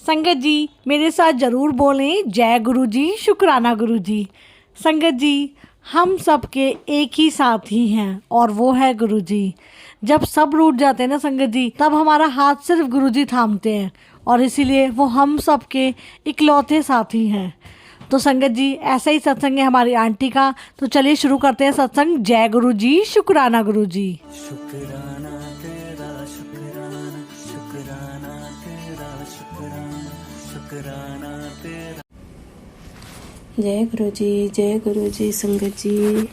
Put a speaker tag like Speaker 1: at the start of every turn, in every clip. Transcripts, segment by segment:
Speaker 1: संगत जी मेरे साथ ज़रूर बोलें जय गुरु जी, शुक्राना गुरु जी। संगत जी, हम सबके एक ही साथी हैं और वो है गुरु जी। जब सब रूठ जाते हैं ना संगत जी, तब हमारा हाथ सिर्फ गुरु जी थामते हैं और इसीलिए वो हम सबके इकलौते साथी हैं। तो संगत जी, ऐसा ही सत्संग है हमारी आंटी का। तो चलिए शुरू करते हैं सत्संग। जय गुरु जी, शुक्राना गुरु जी।
Speaker 2: शुक्राना तेरा शुक्राना, शुक्राना तेरा शुक्राना, शुक्राना तेरा।
Speaker 3: जय गुरु जी संगत जी।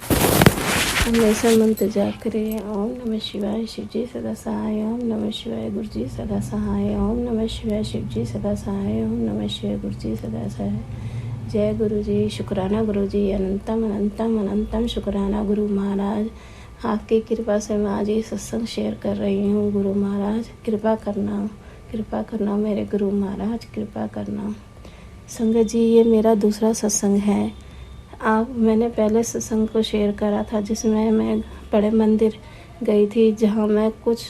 Speaker 3: हमेशा मंत्र जाप करें। ओम नमः शिवाय शिव जी सदा सहाय, ओम नमः शिवाय गुरु जी सदा सहाय, ओम नमः शिवाय शिव जी सदा सहाय, ओम नमः शिवाय गुरु जी सदा सहाय। जय गुरु जी, शुक्राना गुरु जी, अनंतम अनंतम अनंतम शुक्राना गुरु महाराज। आपकी कृपा से मैं आज ये सत्संग शेयर कर रही हूँ। गुरु महाराज कृपा करना मेरे गुरु महाराज, कृपा करना। संगत जी, ये मेरा दूसरा सत्संग है। मैंने पहले सत्संग को शेयर करा था जिसमें मैं बड़े मंदिर गई थी, जहाँ मैं कुछ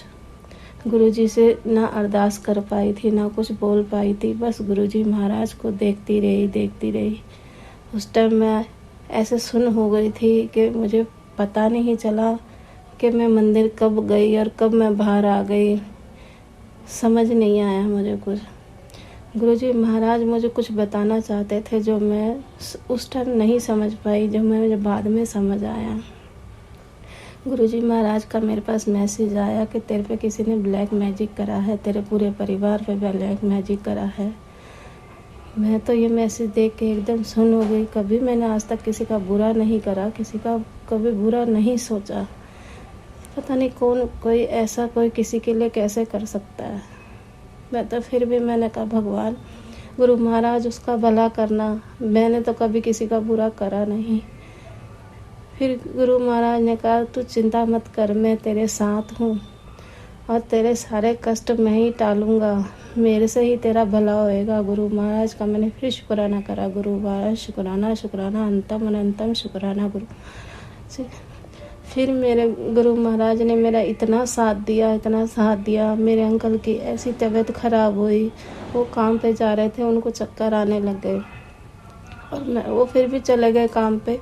Speaker 3: गुरुजी से ना अरदास कर पाई थी, ना कुछ बोल पाई थी। बस गुरुजी महाराज को देखती रही। उस टाइम मैं ऐसे सुन्न हो गई थी कि मुझे पता नहीं चला कि मैं मंदिर कब गई और कब मैं बाहर आ गई। समझ नहीं आया मुझे कुछ। गुरुजी महाराज मुझे कुछ बताना चाहते थे जो मैं उस टाइम नहीं समझ पाई, जो मुझे बाद में समझ आया। गुरुजी महाराज का मेरे पास मैसेज आया कि तेरे पे किसी ने ब्लैक मैजिक करा है, तेरे पूरे परिवार पे ब्लैक मैजिक करा है। मैं तो ये मैसेज देख के एकदम सुन्न हो गई। कभी मैंने आज तक किसी का बुरा नहीं करा, किसी का कभी बुरा नहीं सोचा। पता नहीं कोई किसी के लिए कैसे कर सकता है। मैं तो फिर भी मैंने कहा भगवान गुरु महाराज उसका भला करना। मैंने तो कभी किसी का बुरा करा नहीं। फिर गुरु महाराज ने कहा तू चिंता मत कर, मैं तेरे साथ हूँ और तेरे सारे कष्ट मैं ही टालूंगा, मेरे से ही तेरा भला होएगा। गुरु महाराज का मैंने फिर शुक्राना करा। गुरु महाराज शुक्राना अंतम अनंतम शुक्राना गुरु से। फिर मेरे गुरु महाराज ने मेरा इतना साथ दिया। मेरे अंकल की ऐसी तबीयत खराब हुई, वो काम पे जा रहे थे, उनको चक्कर आने लग गए और वो फिर भी चले गए काम पे।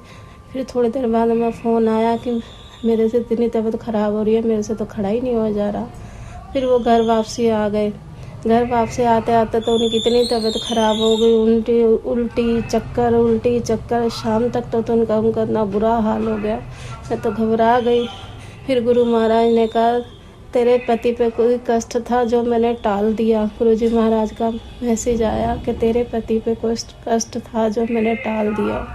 Speaker 3: फिर थोड़ी देर बाद में फ़ोन आया कि मेरे से इतनी तबीयत ख़राब हो रही है, मेरे से तो खड़ा ही नहीं हो जा रहा। फिर वो घर वापसी आ गए। घर वापसी आते तो उनकी इतनी तबीयत ख़राब हो गई, उल्टी चक्कर। शाम तक तो उनका इतना बुरा हाल हो गया, मैं तो घबरा गई। फिर गुरु महाराज ने कहा तेरे पति पे कोई कष्ट था जो मैंने टाल दिया। गुरुजी महाराज का मैसेज आया कि तेरे पति पे कोई कष्ट था जो मैंने टाल दिया।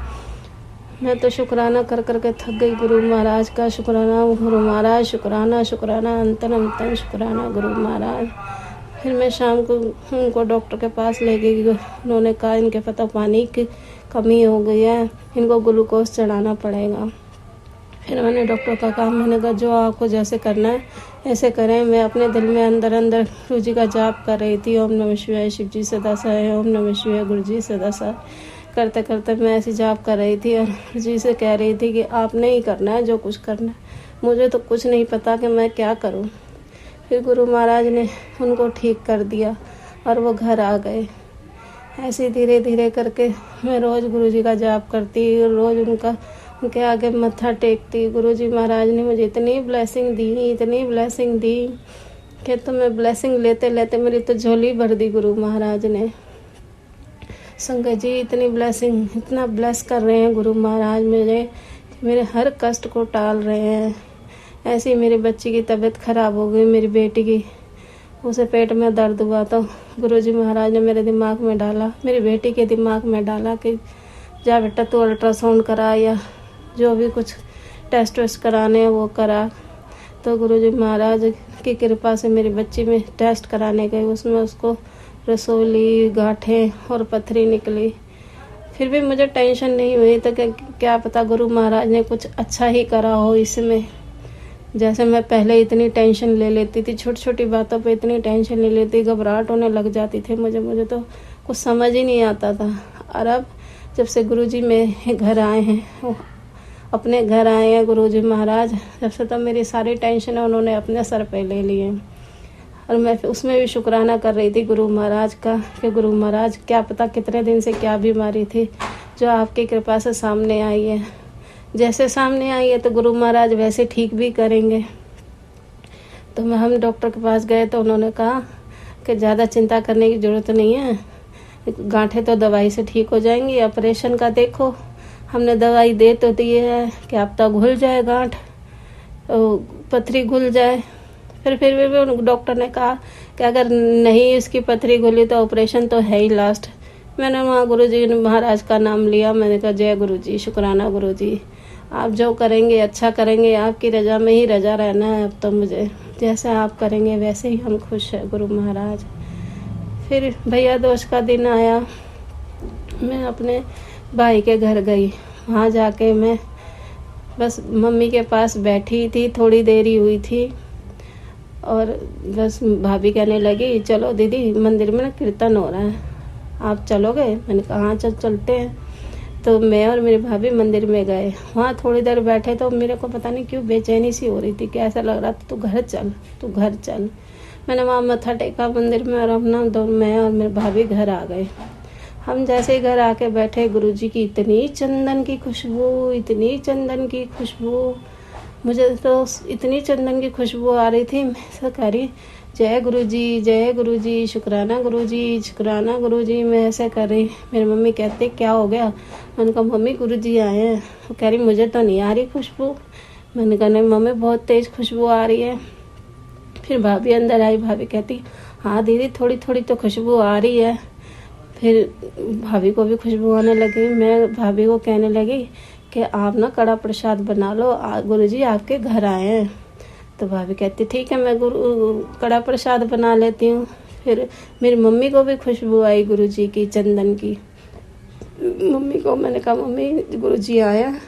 Speaker 3: मैं तो शुक्राना कर के थक गई। गुरु महाराज का शुक्राना, गुरु महाराज शुक्राना अंतन शुक्राना गुरु महाराज। फिर मैं शाम को उनको डॉक्टर के पास ले गई। उन्होंने कहा इनके पता पानी की कमी हो गई है, इनको ग्लूकोज चढ़ाना पड़ेगा। फिर मैंने डॉक्टर का कहा, मैंने कहा जो आपको जैसे करना है ऐसे करें। मैं अपने दिल में अंदर गुरु जी का जाप कर रही थी। ओम नमः शिवाय शिव जी सदा सहाय, ओम नमः शिवाय गुरु जी सदा सहाय। करते मैं ऐसी जाप कर रही थी और गुरु जी से कह रही थी कि आपने ही करना है जो कुछ करना है, मुझे तो कुछ नहीं पता कि मैं क्या करूं। फिर गुरु महाराज ने उनको ठीक कर दिया और वो घर आ गए। ऐसे धीरे करके मैं रोज़ गुरु जी का जाप करती, रोज़ उनके आगे मत्था टेकती। गुरु जी महाराज ने मुझे इतनी ब्लेसिंग दी कि तो मैं ब्लेसिंग लेते मेरी तो झोली भर दी गुरु महाराज ने। संगत जी, इतनी ब्लेसिंग, इतना ब्लेस कर रहे हैं गुरु महाराज मेरे हर कष्ट को टाल रहे हैं। ऐसे ही मेरी बच्ची की तबीयत खराब हो गई, मेरी बेटी की, उसे पेट में दर्द हुआ तो गुरुजी महाराज ने मेरे दिमाग में डाला, मेरी बेटी के दिमाग में डाला कि जा बेटा तू अल्ट्रासाउंड करा या जो भी कुछ टेस्ट वेस्ट कराने हैं वो करा। तो गुरुजी महाराज की कृपा से मेरी बच्ची में टेस्ट कराने गई, उसमें उसको रसोली, गांठें और पथरी निकली। फिर भी मुझे टेंशन नहीं हुई तो क्या पता गुरु महाराज ने कुछ अच्छा ही करा हो इसमें। जैसे मैं पहले इतनी टेंशन ले लेती थी, छोटी बातों पे इतनी टेंशन ले लेती, घबराहट होने लग जाती थी मुझे तो कुछ समझ ही नहीं आता था। और अब जब से गुरुजी मेरे घर आए हैं, अपने घर आए हैं गुरुजी महाराज, जब से तो मेरी सारी टेंशन उन्होंने अपने सर पे ले लिए। और मैं उसमें भी शुक्राना कर रही थी गुरु महाराज का कि गुरु महाराज क्या पता कितने दिन से क्या बीमारी थी जो आपकी कृपा से सामने आई है। जैसे सामने आई है तो गुरु महाराज वैसे ठीक भी करेंगे। तो हम डॉक्टर के पास गए तो उन्होंने कहा कि ज़्यादा चिंता करने की ज़रूरत नहीं है, गांठें तो दवाई से ठीक हो जाएंगी, ऑपरेशन का देखो। हमने दवाई दे तो दी है कि अब तक घुल जाए गांठ, पथरी घुल जाए। फिर भी डॉक्टर ने कहा कि अगर नहीं इसकी पथरी घुली तो ऑपरेशन तो है ही लास्ट। मैंने वहाँ गुरु जी महाराज का नाम लिया। मैंने कहा जय गुरु जी, शुक्राना गुरु जी, आप जो करेंगे अच्छा करेंगे, आपकी रजा में ही रजा रहना है। अब तो मुझे जैसे आप करेंगे वैसे ही हम खुश हैं गुरु महाराज। फिर भैया दोष का दिन आया, मैं अपने भाई के घर गई। वहाँ जाके मैं बस मम्मी के पास बैठी थी, थोड़ी देर ही हुई थी और बस भाभी कहने लगी चलो दीदी मंदिर में ना कीर्तन हो रहा है, आप चलोगे? मैंने कहा हाँ चलते हैं। तो मैं और मेरी भाभी मंदिर में गए। वहाँ थोड़ी देर बैठे तो मेरे को पता नहीं क्यों बेचैनी सी हो रही थी कि ऐसा लग रहा था तू घर चल। मैंने वहाँ मत्था टेका मंदिर में और अपना मैं और मेरे भाभी घर आ गए। हम जैसे ही घर आके बैठे, गुरुजी की इतनी चंदन की खुशबू, मुझे तो इतनी चंदन की खुशबू आ रही थी। मैं ऐसा कह रही जय गुरु जी, शुक्राना गुरु जी, मैं ऐसे कर रही। मेरी मम्मी कहते क्या हो गया? मैंने कहा मम्मी गुरु जी आए हैं। वो कह रही मुझे तो नहीं आ रही खुशबू। मैंने कहा नहीं मम्मी बहुत तेज खुशबू आ रही है। फिर भाभी अंदर आई, भाभी कहती हाँ दीदी थोड़ी थोड़ी तो खुशबू आ रही है। फिर भाभी को भी खुशबू आने लगी। मैं भाभी को कहने लगी कि आप ना कड़ा प्रसाद बना लो, गुरुजी आपके घर आए हैं। तो भाभी कहती ठीक है मैं कड़ा प्रसाद बना लेती हूँ। फिर मेरी मम्मी को भी खुशबू आई गुरुजी की, चंदन की। मम्मी को मैंने कहा मम्मी गुरुजी आया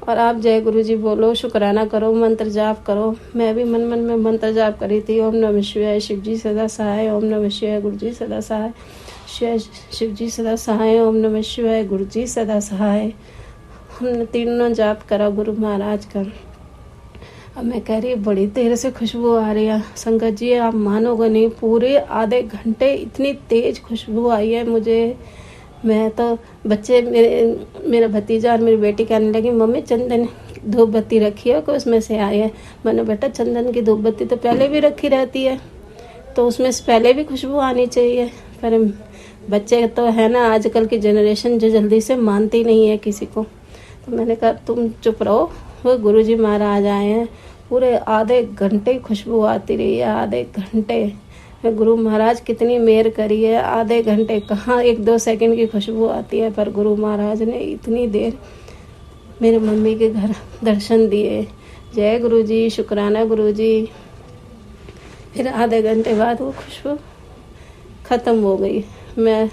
Speaker 3: और आप जय गुरुजी बोलो, शुक्राना करो, मंत्र जाप करो। मैं भी मन में मंत्र जाप करी थी। ओम नमः शिवाय, शिव जी सदा सहाय। ओम नमः शिवाय, गुरु जी सदा सहाय। शिव जी सदा सहाय। ओम नमः शिवाय, गुरु जी सदा सहाय। हमने तीनों जाप करा गुरु महाराज का। अब मैं कह रही बड़ी देर से खुशबू आ रही है। संगत जी आप मानोगे नहीं, पूरे आधे घंटे इतनी तेज खुशबू आई है मुझे। मैं तो बच्चे मेरा भतीजा और मेरी बेटी कहने लगी मम्मी चंदन धूप बत्ती रखी है कि उसमें से आई है। मैंने बेटा चंदन की धूप बत्ती तो पहले भी रखी रहती है, तो उसमें से पहले भी खुशबू आनी चाहिए। पर बच्चे तो है ना, आजकल की जनरेशन जो जल्दी से मानती नहीं है किसी को। तो मैंने कहा तुम चुप रहो, वो गुरुजी महाराज आए हैं। पूरे आधे घंटे खुशबू आती रही है, आधे घंटे। गुरु महाराज कितनी मेहर करी है, आधे घंटे कहाँ 1-2 सेकंड की खुशबू आती है, पर गुरु महाराज ने इतनी देर मेरे मम्मी के घर दर्शन दिए। जय गुरु जी, शुक्राना गुरु जी। फिर आधे घंटे बाद वो खुशबू ख़त्म हो गई। मैं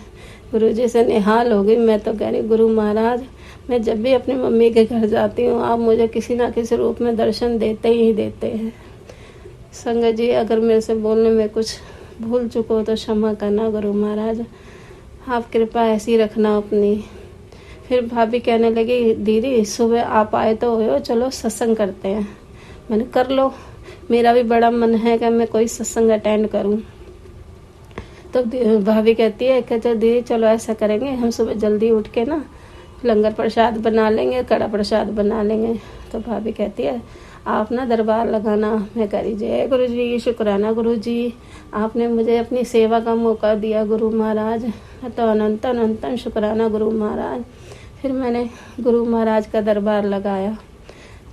Speaker 3: गुरु जी से निहाल हो गई। मैं तो कह रही गुरु महाराज मैं जब भी अपनी मम्मी के घर जाती हूँ आप मुझे किसी ना किसी रूप में दर्शन देते ही देते हैं। संगत जी अगर मेरे से बोलने में कुछ भूल चुको तो क्षमा करना गुरु महाराज, आप कृपा ऐसी रखना अपनी। फिर भाभी कहने लगी दीदी सुबह आप आए तो हो, चलो सत्संग करते हैं। मैंने कर लो, मेरा भी बड़ा मन है कि मैं कोई सत्संग अटेंड करूं। तो भाभी कहती है कि दीदी चलो ऐसा करेंगे, हम सुबह जल्दी उठ के ना लंगर प्रसाद बना लेंगे, कड़ा प्रसाद बना लेंगे। तो भाभी कहती है आप ना दरबार लगाना। मैं कह रही जय गुरु जी, शुक्राना गुरु जी, आपने मुझे अपनी सेवा का मौका दिया गुरु महाराज, तो अनंत अनंतन शुक्राना गुरु महाराज। फिर मैंने गुरु महाराज का दरबार लगाया।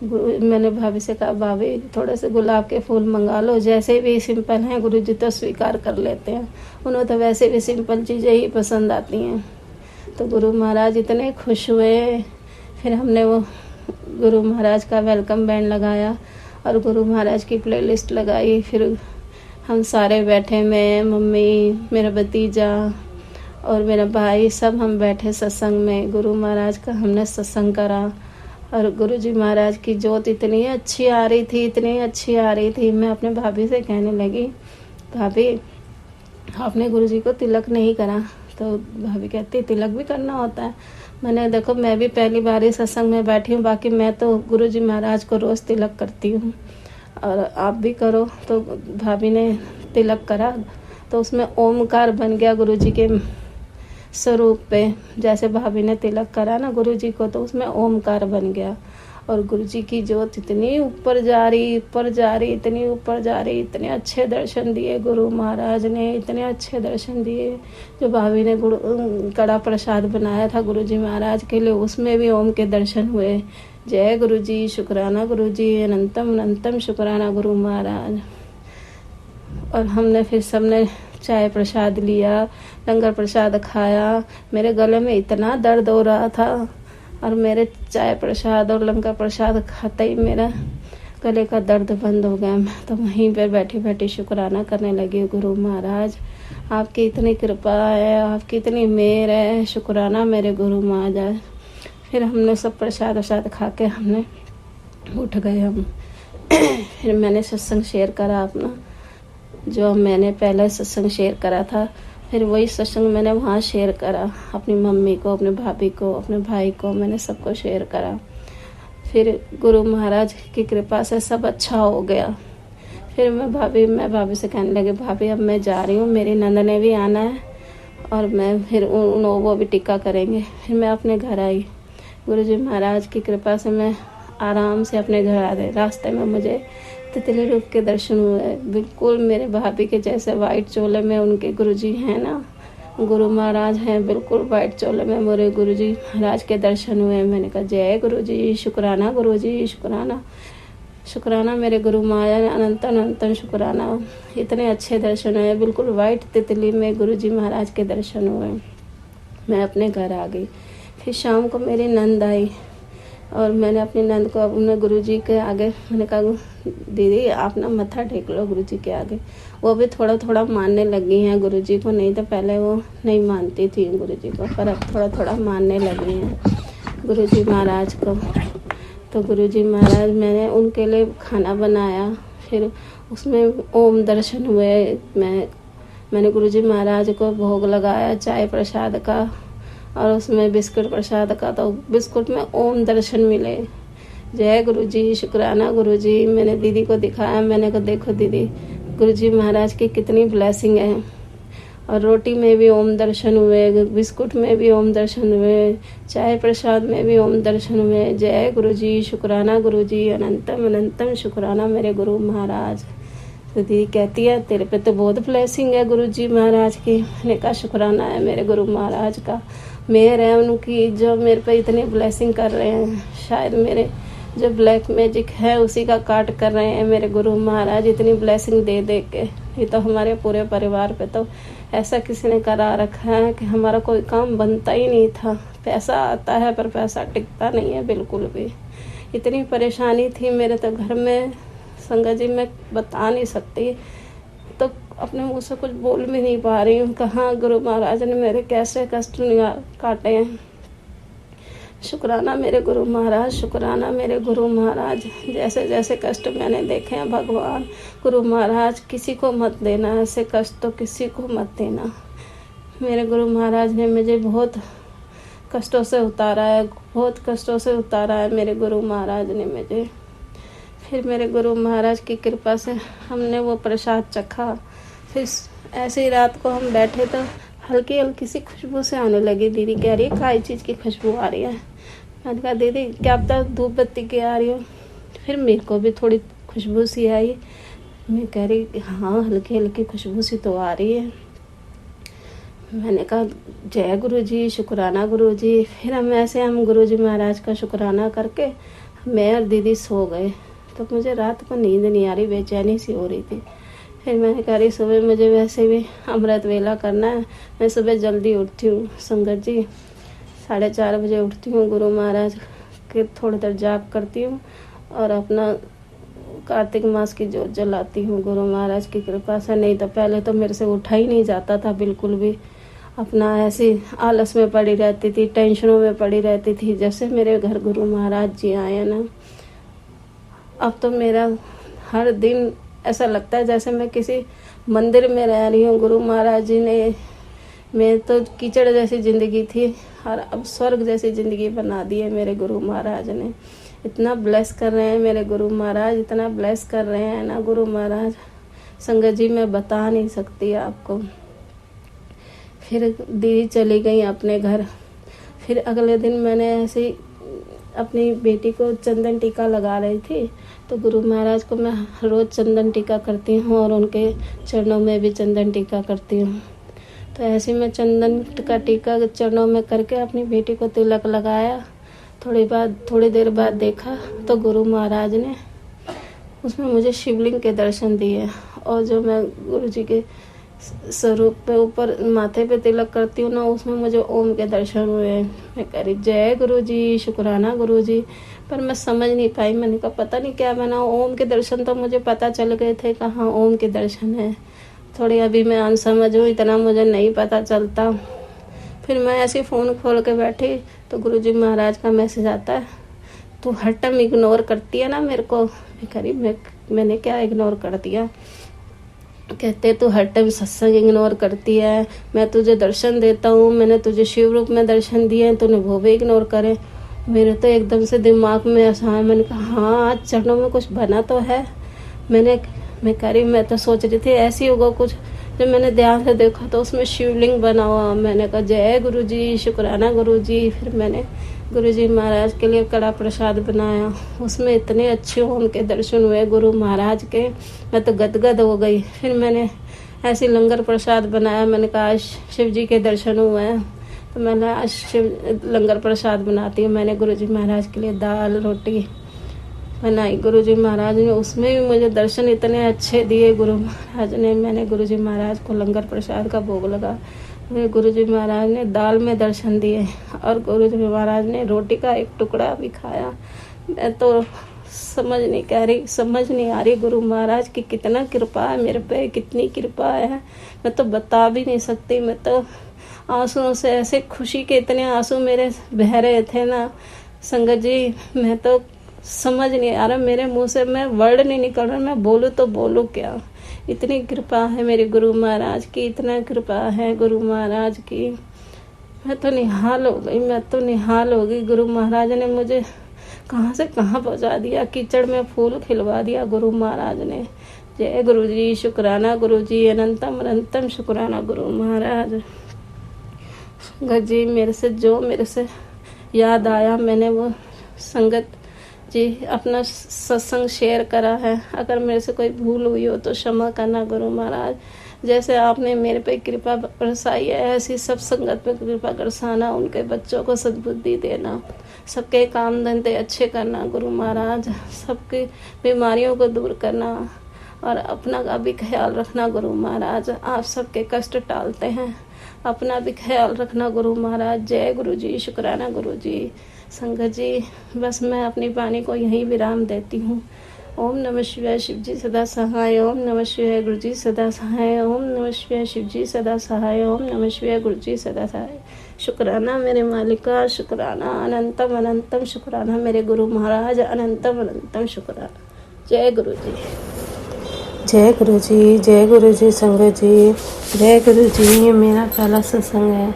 Speaker 3: मैंने भाभी से कहा भाभी थोड़े से गुलाब के फूल मंगा लो, जैसे भी सिंपल हैं गुरु जी तो स्वीकार कर लेते हैं, उन्हें तो वैसे भी सिंपल चीज़ें ही पसंद आती हैं। तो गुरु महाराज इतने खुश हुए। फिर हमने वो गुरु महाराज का वेलकम बैंड लगाया और गुरु महाराज की प्लेलिस्ट लगाई। फिर हम सारे बैठे, मैं मम्मी मेरा भतीजा और मेरा भाई, सब हम बैठे सत्संग में। गुरु महाराज का हमने सत्संग करा और गुरु जी महाराज की जोत इतनी अच्छी आ रही थी, इतनी अच्छी आ रही थी। मैं अपने भाभी से कहने लगी भाभी आपने गुरु जी को तिलक नहीं करा। तो भाभी कहती तिलक भी करना होता है। मैंने देखो मैं भी पहली बार ही सत्संग में बैठी हूँ, बाकी मैं तो गुरु जी महाराज को रोज़ तिलक करती हूँ और आप भी करो। तो भाभी ने तिलक करा तो उसमें ओमकार बन गया गुरुजी के स्वरूप पे। जैसे भाभी ने तिलक करा ना गुरुजी को, तो उसमें ओमकार बन गया। और गुरुजी की ज्योत इतनी ऊपर जा रही, ऊपर जा रही, इतनी ऊपर जा रही। इतने अच्छे दर्शन दिए गुरु महाराज ने, इतने अच्छे दर्शन दिए। जो भाभी ने कड़ा प्रसाद बनाया था गुरुजी महाराज के लिए, उसमें भी ओम के दर्शन हुए। जय गुरुजी, शुक्राना गुरुजी, अनंतम अनंतम शुक्राना गुरु महाराज। और हमने फिर सबने चाय प्रसाद लिया, लंगर प्रसाद खाया। मेरे गले में इतना दर्द हो रहा था और मेरे चाय प्रसाद और लंगर प्रसाद खाते ही मेरा गले का दर्द बंद हो गया। मैं तो वहीं पर बैठी बैठी शुक्राना करने लगी, गुरु महाराज आपकी इतनी कृपा है, आपकी इतनी मेहर है, शुक्राना मेरे गुरु महाराज। फिर हमने सब प्रसाद वसाद खा के हमने उठ गए हम। फिर मैंने सत्संग शेयर करा अपना, जो मैंने पहले सत्संग शेयर करा था। फिर वही सत्संग मैंने वहाँ शेयर करा, अपनी मम्मी को, अपने भाभी को, अपने भाई को, मैंने सबको शेयर करा। फिर गुरु महाराज की कृपा से सब अच्छा हो गया। फिर मैं भाभी से कहने लगी, भाभी अब मैं जा रही हूँ, मेरी नंद ने भी आना है और मैं फिर वो भी टीका करेंगे। फिर मैं अपने घर आई। गुरुजी महाराज की कृपा से मैं आराम से अपने घर आ गए। रास्ते में मुझे तितली रूप के दर्शन हुए, बिल्कुल मेरे भाभी के जैसे वाइट चोले में उनके गुरुजी हैं ना, गुरु महाराज हैं, बिल्कुल वाइट चोले में मेरे गुरुजी महाराज के दर्शन हुए। मैंने कहा जय गुरुजी, शुक्राना गुरुजी, शुक्राना शुक्राना मेरे गुरु महाराज, अनंत अनंत शुक्राना। इतने अच्छे दर्शन हुए, बिल्कुल वाइट तितली में गुरुजी महाराज के दर्शन हुए। मैं अपने घर आ गई। फिर शाम को मेरी नंद आई और मैंने अपनी नंद को अपने गुरुजी के आगे मैंने कहा, दीदी आप ना मत्था टेक लो गुरुजी के आगे। वो भी थोड़ा थोड़ा मानने लगी हैं गुरुजी को, नहीं तो पहले वो नहीं मानती थी गुरुजी को, पर अब थोड़ा थोड़ा मानने लगी हैं गुरुजी महाराज को। तो गुरुजी महाराज मैंने उनके लिए खाना बनाया। फिर उसमें ओम दर्शन हुए। मैंने गुरुजी महाराज को भोग लगाया चाय प्रसाद का और उसमें बिस्कुट प्रसाद का, तो बिस्कुट में ओम दर्शन मिले। जय गुरुजी, शुक्राना गुरुजी। मैंने दीदी को दिखाया, मैंने कहा देखो दीदी गुरुजी महाराज की कितनी ब्लेसिंग है। और रोटी में भी ओम दर्शन हुए, बिस्कुट में भी ओम दर्शन हुए, चाय प्रसाद में भी ओम दर्शन हुए। जय गुरुजी, शुक्राना गुरुजी, अनंतम अनंतम शुक्राना मेरे गुरु महाराज। तो दीदी कहती है तेरे पे तो बहुत ब्लेसिंग है गुरुजी महाराज की। मैंने कहा शुक्राना है मेरे गुरु महाराज का, मेहर है उनकी जो मेरे पे इतनी ब्लेसिंग कर रहे हैं। शायद मेरे जो ब्लैक मैजिक है उसी का काट कर रहे हैं मेरे गुरु महाराज, इतनी ब्लेसिंग दे दे के। ये तो हमारे पूरे परिवार पे तो ऐसा किसी ने करा रखा है कि हमारा कोई काम बनता ही नहीं था। पैसा आता है पर पैसा टिकता नहीं है बिल्कुल भी। इतनी परेशानी थी मेरे तो घर में, संगत जी मैं बता नहीं सकती, तो अपने मुँह से कुछ बोल भी नहीं पा रही हूँ। कहाँ गुरु महाराज ने मेरे कैसे कष्ट काटे हैं। शुक्राना मेरे गुरु महाराज, शुक्राना मेरे गुरु महाराज। जैसे जैसे कष्ट मैंने देखे हैं भगवान, गुरु महाराज किसी को मत देना ऐसे कष्ट, तो किसी को मत देना। मेरे गुरु महाराज ने मुझे बहुत कष्टों से उतारा है, बहुत कष्टों से उतारा है मेरे गुरु महाराज ने मुझे। फिर मेरे गुरु महाराज की कृपा से हमने वो प्रसाद चखा। फिर ऐसे ही रात को हम बैठे तो हल्की हल्की सी खुशबू से आने लगी। दीदी कह रही है काई चीज़ की खुशबू आ रही है। मैंने कहा दीदी क्या पता धूप बत्ती की आ रही हो। फिर मेरे को भी थोड़ी खुशबू सी आई। मैं कह रही हाँ हल्की हल्की खुशबू सी तो आ रही है। मैंने कहा जय गुरु जी, शुक्राना गुरु जी। फिर हम गुरु जी महाराज का शुक्राना करके मैं और दीदी सो गए। तो मुझे रात को नींद नहीं आ रही, बेचैनी सी हो रही थी। फिर मैंने कहा रही सुबह मुझे वैसे भी अमृत वेला करना है। मैं सुबह जल्दी उठती हूँ संगत जी, 4:30 बजे उठती हूँ। गुरु महाराज के थोड़ी देर जाप करती हूँ और अपना कार्तिक मास की जोत जलाती हूँ गुरु महाराज की कृपा से। नहीं तो पहले तो मेरे से उठा ही नहीं जाता था बिल्कुल भी। अपना ऐसे आलस में पड़ी रहती थी, टेंशनों में पड़ी रहती थी। जैसे मेरे घर गुरु महाराज जी आए ना, अब तो मेरा हर दिन ऐसा लगता है जैसे मैं किसी मंदिर में रह रही हूँ। गुरु महाराज जी ने, मैं तो कीचड़ जैसी ज़िंदगी थी और अब स्वर्ग जैसी ज़िंदगी बना दी है मेरे गुरु महाराज ने। इतना ब्लेस कर रहे हैं मेरे गुरु महाराज, इतना ब्लेस कर रहे हैं ना गुरु महाराज। संगत जी मैं बता नहीं सकती आपको। फिर दीदी चली गई अपने घर। फिर अगले दिन मैंने ऐसे ही अपनी बेटी को चंदन टीका लगा रही थी, तो गुरु महाराज को मैं रोज़ चंदन टीका करती हूँ और उनके चरणों में भी चंदन टीका करती हूँ। तो ऐसे मैं चंदन का टीका चरणों में करके अपनी बेटी को तिलक लगाया। थोड़ी देर बाद देखा तो गुरु महाराज ने उसमें मुझे शिवलिंग के दर्शन दिए, और जो मैं गुरु जी के स्वरूप पे ऊपर माथे पे तिलक करती हूँ ना, उसमें मुझे ओम के दर्शन हुए। मैं कह रही जय गुरु जी, शुक्राना गुरु जी, पर मैं समझ नहीं पाई। मैंने कहा पता नहीं क्या बना। ओम के दर्शन तो मुझे पता चल गए थे, कहाँ ओम के दर्शन है। थोड़ी अभी मैं अनसमझ हूँ, इतना मुझे नहीं पता चलता। फिर मैं ऐसे फ़ोन खोल के बैठी तो गुरु जी महाराज का मैसेज आता है, तू हर टाइम इग्नोर करती है ना मेरे को। मैं कह रही मैंने क्या इग्नोर कर दिया। कहते तू हर टाइम सत्संग इग्नोर करती है, मैं तुझे दर्शन देता हूँ, मैंने तुझे शिव रूप में दर्शन दिए हैं, तूने वो भी इग्नोर करे। मेरे तो एकदम से दिमाग में ऐसा है। मैंने कहा हाँ, आज चरणों में कुछ बना तो है। मैं कह रही मैं तो सोच रही थी ऐसी होगा कुछ। जब मैंने ध्यान से देखा तो उसमें शिवलिंग बना हुआ। मैंने कहा जय गुरु जी, शुक्राना गुरु जी। फिर मैंने गुरु जी महाराज के लिए कड़ा प्रसाद बनाया। उसमें इतने अच्छे ओम के दर्शन हुए गुरु महाराज के, मैं तो गदगद हो गई। फिर मैंने ऐसे लंगर प्रसाद बनाया। मैंने कहा आज शिव जी के दर्शन हुए हैं, तो मैंने आज शिव लंगर प्रसाद बनाती हूँ। मैंने गुरु जी महाराज के लिए दाल रोटी बनाई। गुरु जी महाराज ने उसमें भी मुझे दर्शन इतने अच्छे दिए गुरु महाराज ने। मैंने गुरु जी महाराज को लंगर प्रसाद का भोग लगा। मेरे गुरु जी महाराज ने दाल में दर्शन दिए, और गुरु जी महाराज ने रोटी का एक टुकड़ा भी खाया। मैं तो समझ नहीं आ रही गुरु महाराज की कितना कृपा है मेरे पे, कितनी कृपा है, मैं तो बता भी नहीं सकती। मैं तो आंसुओं से ऐसे खुशी के इतने आंसू मेरे बह रहे थे ना संगत जी, मैं तो समझ नहीं आ रहा, मेरे मुंह से मैं वर्ड नहीं निकल रहा, मैं बोलूँ तो बोलूँ क्या। इतनी कृपा है मेरे गुरु महाराज की, इतना कृपा है गुरु महाराज की। मैं तो निहाल हो गई। गुरु महाराज ने मुझे कहाँ से कहाँ पहुँचा दिया, कीचड़ में फूल खिलवा दिया गुरु महाराज ने। जय गुरु जी, शुक्राना गुरु जी, अनंतम अनंतम शुक्राना गुरु महाराज। संगत जी मेरे से याद आया, मैंने वो संगत जी अपना सत्संग शेयर करा है। अगर मेरे से कोई भूल हुई हो तो क्षमा करना गुरु महाराज। जैसे आपने मेरे पे कृपा बरसाई है, ऐसी सब संगत पे कृपा बरसाना, उनके बच्चों को सद्बुद्धि देना, सबके काम धंधे अच्छे करना गुरु महाराज, सबकी बीमारियों को दूर करना, और अपना का भी ख्याल रखना गुरु महाराज। आप सबके कष्ट टालते हैं, अपना भी ख्याल रखना गुरु महाराज। जय गुरु जी, शुक्राना गुरु जी। संगत जी बस मैं अपनी वाणी को यहीं विराम देती हूँ। ओम नमः शिवाय, शिव जी सदा सहाय। ओम नमः शिवाय, गुरु जी सदा सहाय। ओम नमः शिवाय, शिव जी सदा सहाय। ओम नमः शिवाय, गुरु जी सदा सहाय। शुक्राना मेरे मालिका, शुक्राना अनंतम अनंतम शुक्राना मेरे गुरु महाराज, अनंतम अनंतम शुक्राना। जय गुरु जी, जय गुरु जी, जय गुरु जी। संगत जी जय गुरु जी। ये मेरा पहला सत्संग है,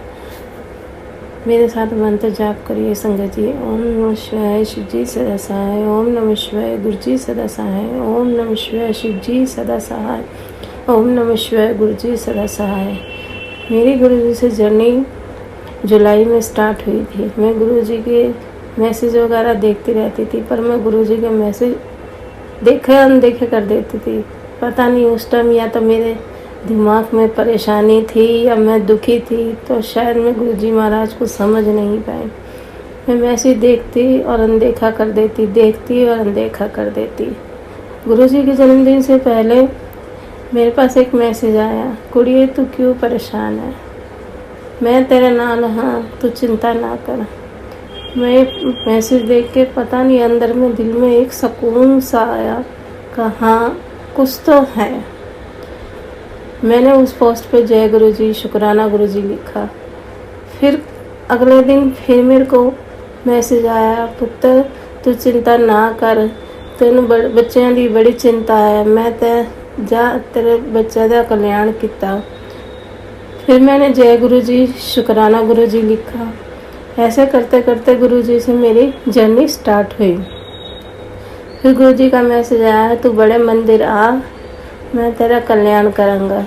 Speaker 3: मेरे साथ मंत्र जाप करिए संगत जी। ओम नमः शिवाय, शिव जी सदा सहाय। ओम नमः शिवाय, गुरु जी सदा सहाय। ओम नमः शिवाय, शिव जी सदा सहाय। ओम नमः शिवाय, गुरु जी सदा सहाय। मेरी गुरु जी से जर्नी जुलाई में स्टार्ट हुई थी। मैं गुरु जी के मैसेज वगैरह देखती रहती थी, पर मैं गुरु जी के मैसेज देखे अनदेखे कर देती थी। पता नहीं उस टाइम या तो मेरे दिमाग में परेशानी थी या मैं दुखी थी, तो शायद मैं गुरु जी महाराज को समझ नहीं पाई। मैं मैसेज देखती और अनदेखा कर देती, देखती और अनदेखा कर देती। गुरु जी के जन्मदिन से पहले मेरे पास एक मैसेज आया, कुड़िए तू क्यों परेशान है, मैं तेरे नाल हाँ, तू चिंता ना कर। मैं मैसेज देख के पता नहीं अंदर में दिल में एक सुकून सा आया, कहा कुछ तो है। मैंने उस पोस्ट पे जय गुरु जी, शुक्राना गुरु जी लिखा। फिर अगले दिन फिर मेरे को मैसेज आया, पुत्र तू चिंता ना कर, तेन बच्चों की बड़ी चिंता है, मैं तेरे बच्चे का कल्याण किया। फिर मैंने जय गुरु जी, शुक्राना गुरु जी लिखा। ऐसे करते करते गुरु जी से मेरी जर्नी स्टार्ट हुई। फिर गुरु जी का मैसेज आया, तू बड़े मंदिर आ, मैं तेरा कल्याण करूँगा।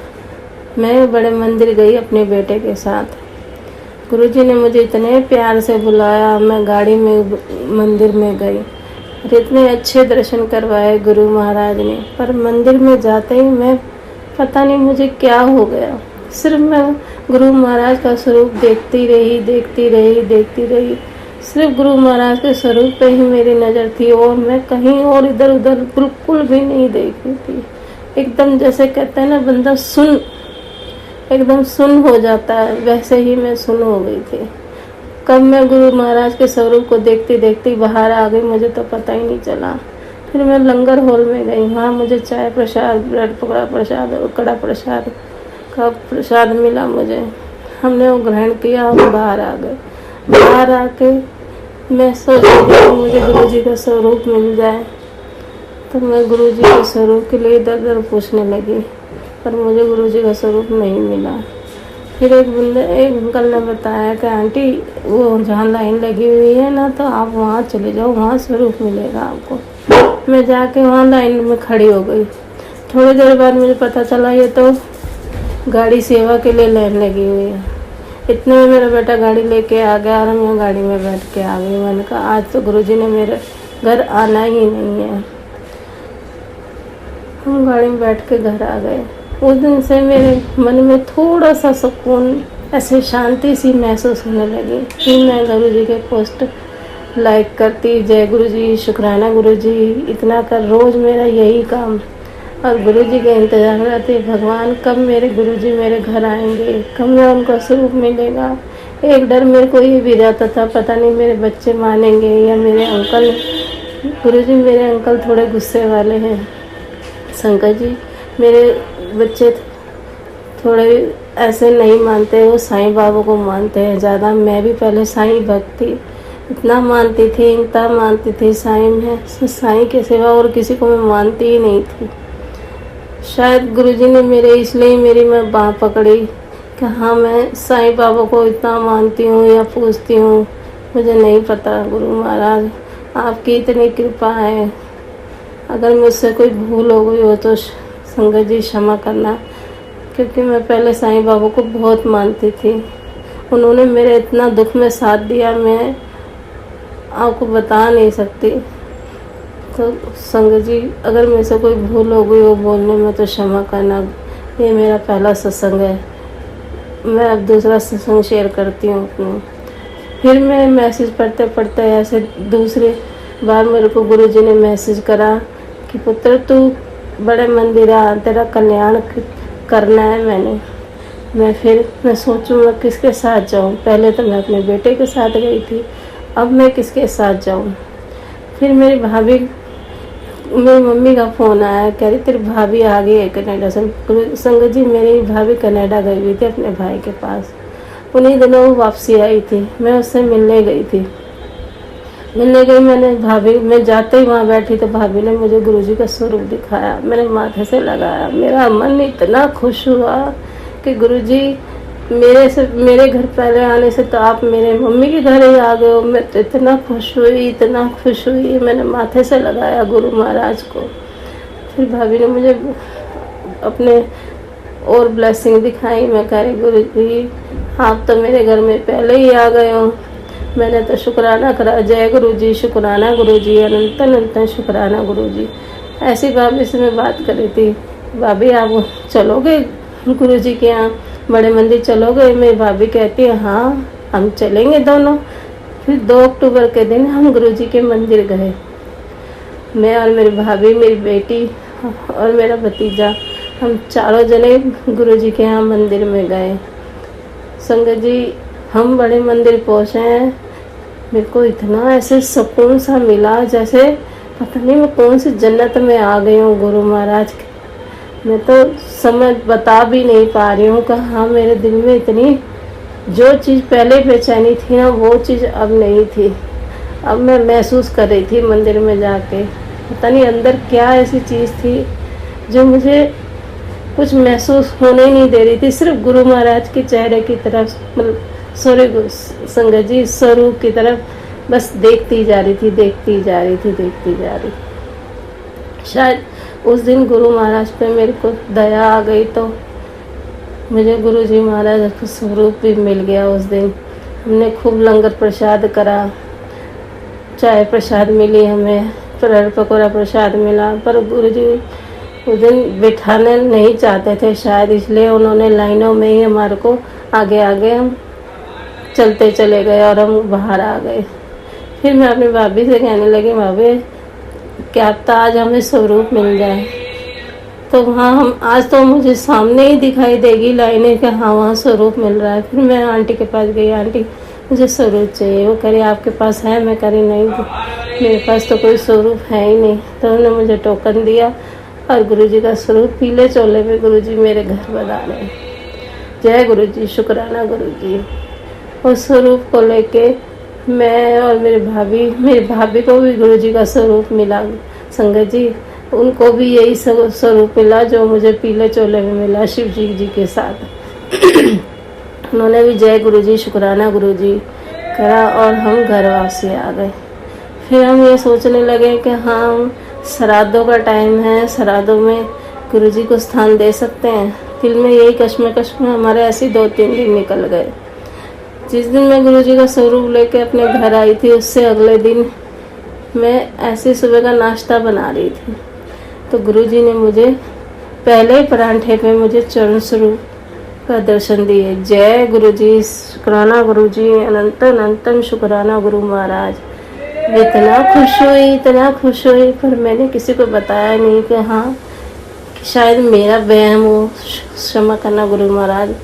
Speaker 3: मैं बड़े मंदिर गई अपने बेटे के साथ। गुरुजी ने मुझे इतने प्यार से बुलाया, मैं गाड़ी में मंदिर में गई और इतने अच्छे दर्शन करवाए गुरु महाराज ने। पर मंदिर में जाते ही मैं पता नहीं मुझे क्या हो गया, सिर्फ मैं गुरु महाराज का स्वरूप देखती रही। सिर्फ गुरु महाराज के स्वरूप पे ही मेरी नज़र थी और मैं कहीं और इधर उधर बिल्कुल भी नहीं देख रही थी। एकदम जैसे कहते हैं ना बंदा एकदम सुन हो जाता है, वैसे ही मैं सुन हो गई थी। कब मैं गुरु महाराज के स्वरूप को देखती बाहर आ गई मुझे तो पता ही नहीं चला। फिर मैं लंगर हॉल में गई, वहाँ मुझे चाय प्रसाद, ब्रेड पकौड़ा प्रसाद और कड़ा प्रसाद का प्रसाद मिला मुझे। हमने वो ग्रहण किया और बाहर आ गए। बाहर आके मैं सोच रही थी कि मुझे गुरुजी का स्वरूप मिल जाए, तो मैं गुरुजी के स्वरूप के लिए इधर उधर पूछने लगी, पर मुझे गुरुजी का स्वरूप नहीं मिला। फिर एक अंकल ने बताया कि आंटी वो जहाँ लाइन लगी हुई है ना, तो आप वहाँ चले जाओ, वहाँ स्वरूप मिलेगा आपको। मैं जाके वहाँ लाइन में खड़ी हो गई। थोड़ी देर बाद मुझे पता चला ये तो गाड़ी सेवा के लिए लाइन लगी हुई है। इतने में मेरा बेटा गाड़ी लेके आ गया और मैं गाड़ी में बैठ के आ गई। मैंने कहा आज तो गुरुजी ने मेरे घर आना ही नहीं है। हम गाड़ी में बैठ के घर आ गए। उस दिन से मेरे मन में थोड़ा सा सुकून, ऐसे शांति सी महसूस होने लगी कि मैं गुरुजी के पोस्ट लाइक करती, जय गुरुजी, शुक्राना गुरुजी, इतना कर, रोज़ मेरा यही काम। और गुरुजी के इंतज़ार में रहती, भगवान कब मेरे गुरुजी मेरे घर आएंगे, कब मैं उनका स्वरूप मिलेगा। एक डर मेरे को ये भी रहता था, पता नहीं मेरे बच्चे मानेंगे या मेरे अंकल। गुरुजी मेरे अंकल थोड़े गुस्से वाले हैं। शंकर जी मेरे बच्चे थोड़े ऐसे नहीं मानते, वो साईं बाबा को मानते हैं ज़्यादा। मैं भी पहले साईं भक्त थी, इतना मानती थी साईं में, साईं के सिवा और किसी को मैं मानती ही नहीं थी। शायद गुरुजी ने मेरे इसलिए मेरी मैं बाँह पकड़ी कि हाँ मैं साईं बाबा को इतना मानती हूँ या पूजती हूँ। मुझे नहीं पता, गुरु महाराज आपकी इतनी कृपा है। अगर मुझसे कोई भूल हो गई हो तो संगत जी क्षमा करना, क्योंकि मैं पहले साईं बाबा को बहुत मानती थी। उन्होंने मेरे इतना दुख में साथ दिया, मैं आपको बता नहीं सकती। तो संगत जी अगर मेरे से कोई भूल हो गई हो बोलने में तो क्षमा करना। ये मेरा पहला सत्संग है, मैं अब दूसरा सत्संग शेयर करती हूँ अपने। फिर मैं मैसेज पढ़ते ऐसे दूसरी बार मेरे को गुरुजी ने मैसेज करा कि पुत्र तू बड़े मंदिर आ, तेरा कल्याण करना है। मैं सोचूं मैं किसके साथ जाऊं। पहले तो मैं अपने बेटे के साथ गई थी, अब मैं किसके साथ जाऊं। फिर मेरी मम्मी का फ़ोन आया, कह रही तेरी भाभी आ गई है कनाडा से। संगत जी मेरी भाभी कनाडा गई हुई थी अपने भाई के पास, उन्हीं दिनों वो वापसी आई थी। मैं उससे मिलने गई, मैं जाते ही वहाँ बैठी तो भाभी ने मुझे गुरुजी का स्वरूप दिखाया, मैंने माथे से लगाया। मेरा मन इतना खुश हुआ कि गुरुजी मेरे घर पहले आने से तो आप मेरे मम्मी के घर ही आ गए हो। मैं तो इतना खुश हुई, मैंने माथे से लगाया गुरु महाराज को। फिर भाभी ने मुझे अपने और ब्लेसिंग दिखाई। मैं कह रही गुरुजी आप तो मेरे घर में पहले ही आ गए हो। मैंने तो शुक्राना करा, जय गुरुजी, शुक्राना गुरुजी, अनंत अनंत शुक्राना गुरुजी। ऐसी भाभी से मैं बात कर रही थी, भाभी आप चलोगे गुरुजी के यहाँ बड़े मंदिर चलोगे? मेरी भाभी कहती है हाँ हम चलेंगे दोनों। फिर 2 अक्टूबर के दिन हम गुरुजी के मंदिर गए। मैं और मेरी भाभी, मेरी बेटी और मेरा भतीजा, हम चारों जने गुरुजी के यहाँ मंदिर में गए। संगत जी हम बड़े मंदिर पहुँचे हैं, मेरे को इतना ऐसे सुकून सा मिला जैसे पता नहीं मैं कौन सी जन्नत में आ गई हूँ गुरु महाराज के। मैं तो समझ बता भी नहीं पा रही हूँ कि हाँ मेरे दिल में इतनी जो चीज़ पहले बेचैनी थी ना वो चीज़ अब नहीं थी। अब मैं महसूस कर रही थी मंदिर में जाके, पता नहीं अंदर क्या ऐसी चीज़ थी जो मुझे कुछ महसूस होने ही नहीं दे रही थी। सिर्फ गुरु महाराज के चेहरे की तरफ, मतलब सॉरी संगत जी स्वरूप की तरफ बस देखती जा रही थी। शायद उस दिन गुरु महाराज पे मेरे को दया आ गई, तो मुझे गुरु जी महाराज का स्वरूप भी मिल गया। उस दिन हमने खूब लंगर प्रसाद करा, चाय प्रसाद मिली, हमें ब्रेड पकौड़ा प्रसाद मिला। पर गुरु जी उस दिन बिठाने नहीं चाहते थे शायद, इसलिए उन्होंने लाइनों में ही हमारे को आगे आगे हम चलते चले गए और हम बाहर आ गए। फिर मैं अपनी भाभी से कहने लगी, भाभी क्या पता आज हमें स्वरूप मिल जाए। तो वहाँ हम आज तो मुझे सामने ही दिखाई देगी लाइनें कि हाँ वहाँ स्वरूप मिल रहा है। फिर मैं आंटी के पास गई, आंटी मुझे स्वरूप चाहिए। वो कह रही आपके पास है? मैं कह रही नहीं, मेरे पास तो कोई स्वरूप है ही नहीं। तो उन्होंने मुझे टोकन दिया और गुरुजी का स्वरूप पीले चोले में गुरुजी मेरे घर बना रहे। जय गुरुजी, शुक्राना गुरुजी। उस स्वरूप को लेके मैं और मेरी भाभी को भी गुरुजी का स्वरूप मिला। संगत जी, उनको भी यही स्वरूप मिला जो मुझे पीले चोले में मिला, शिव जी के साथ। उन्होंने भी जय गुरुजी, शुक्राना गुरुजी करा और हम घर वापसी आ गए। फिर हम ये सोचने लगे कि हाँ श्राद्धों का टाइम है, श्राद्धों में गुरुजी को स्थान दे सकते हैं। दिल में यही कश्मकश में हमारे ऐसे 2-3 दिन निकल गए। जिस दिन मैं गुरुजी का स्वरूप लेके अपने घर आई थी, उससे अगले दिन मैं ऐसे सुबह का नाश्ता बना रही थी, तो गुरुजी ने मुझे पहले परांठे पे मुझे चरण स्वरूप का दर्शन दिए। जय गुरुजी, शुक्राना गुरुजी, अनंत अनंतम शुक्राना गुरु महाराज। इतना खुश हुई, पर मैंने किसी को बताया नहीं कि हाँ कि शायद मेरा वहम हो, क्षमा करना गुरु महाराज।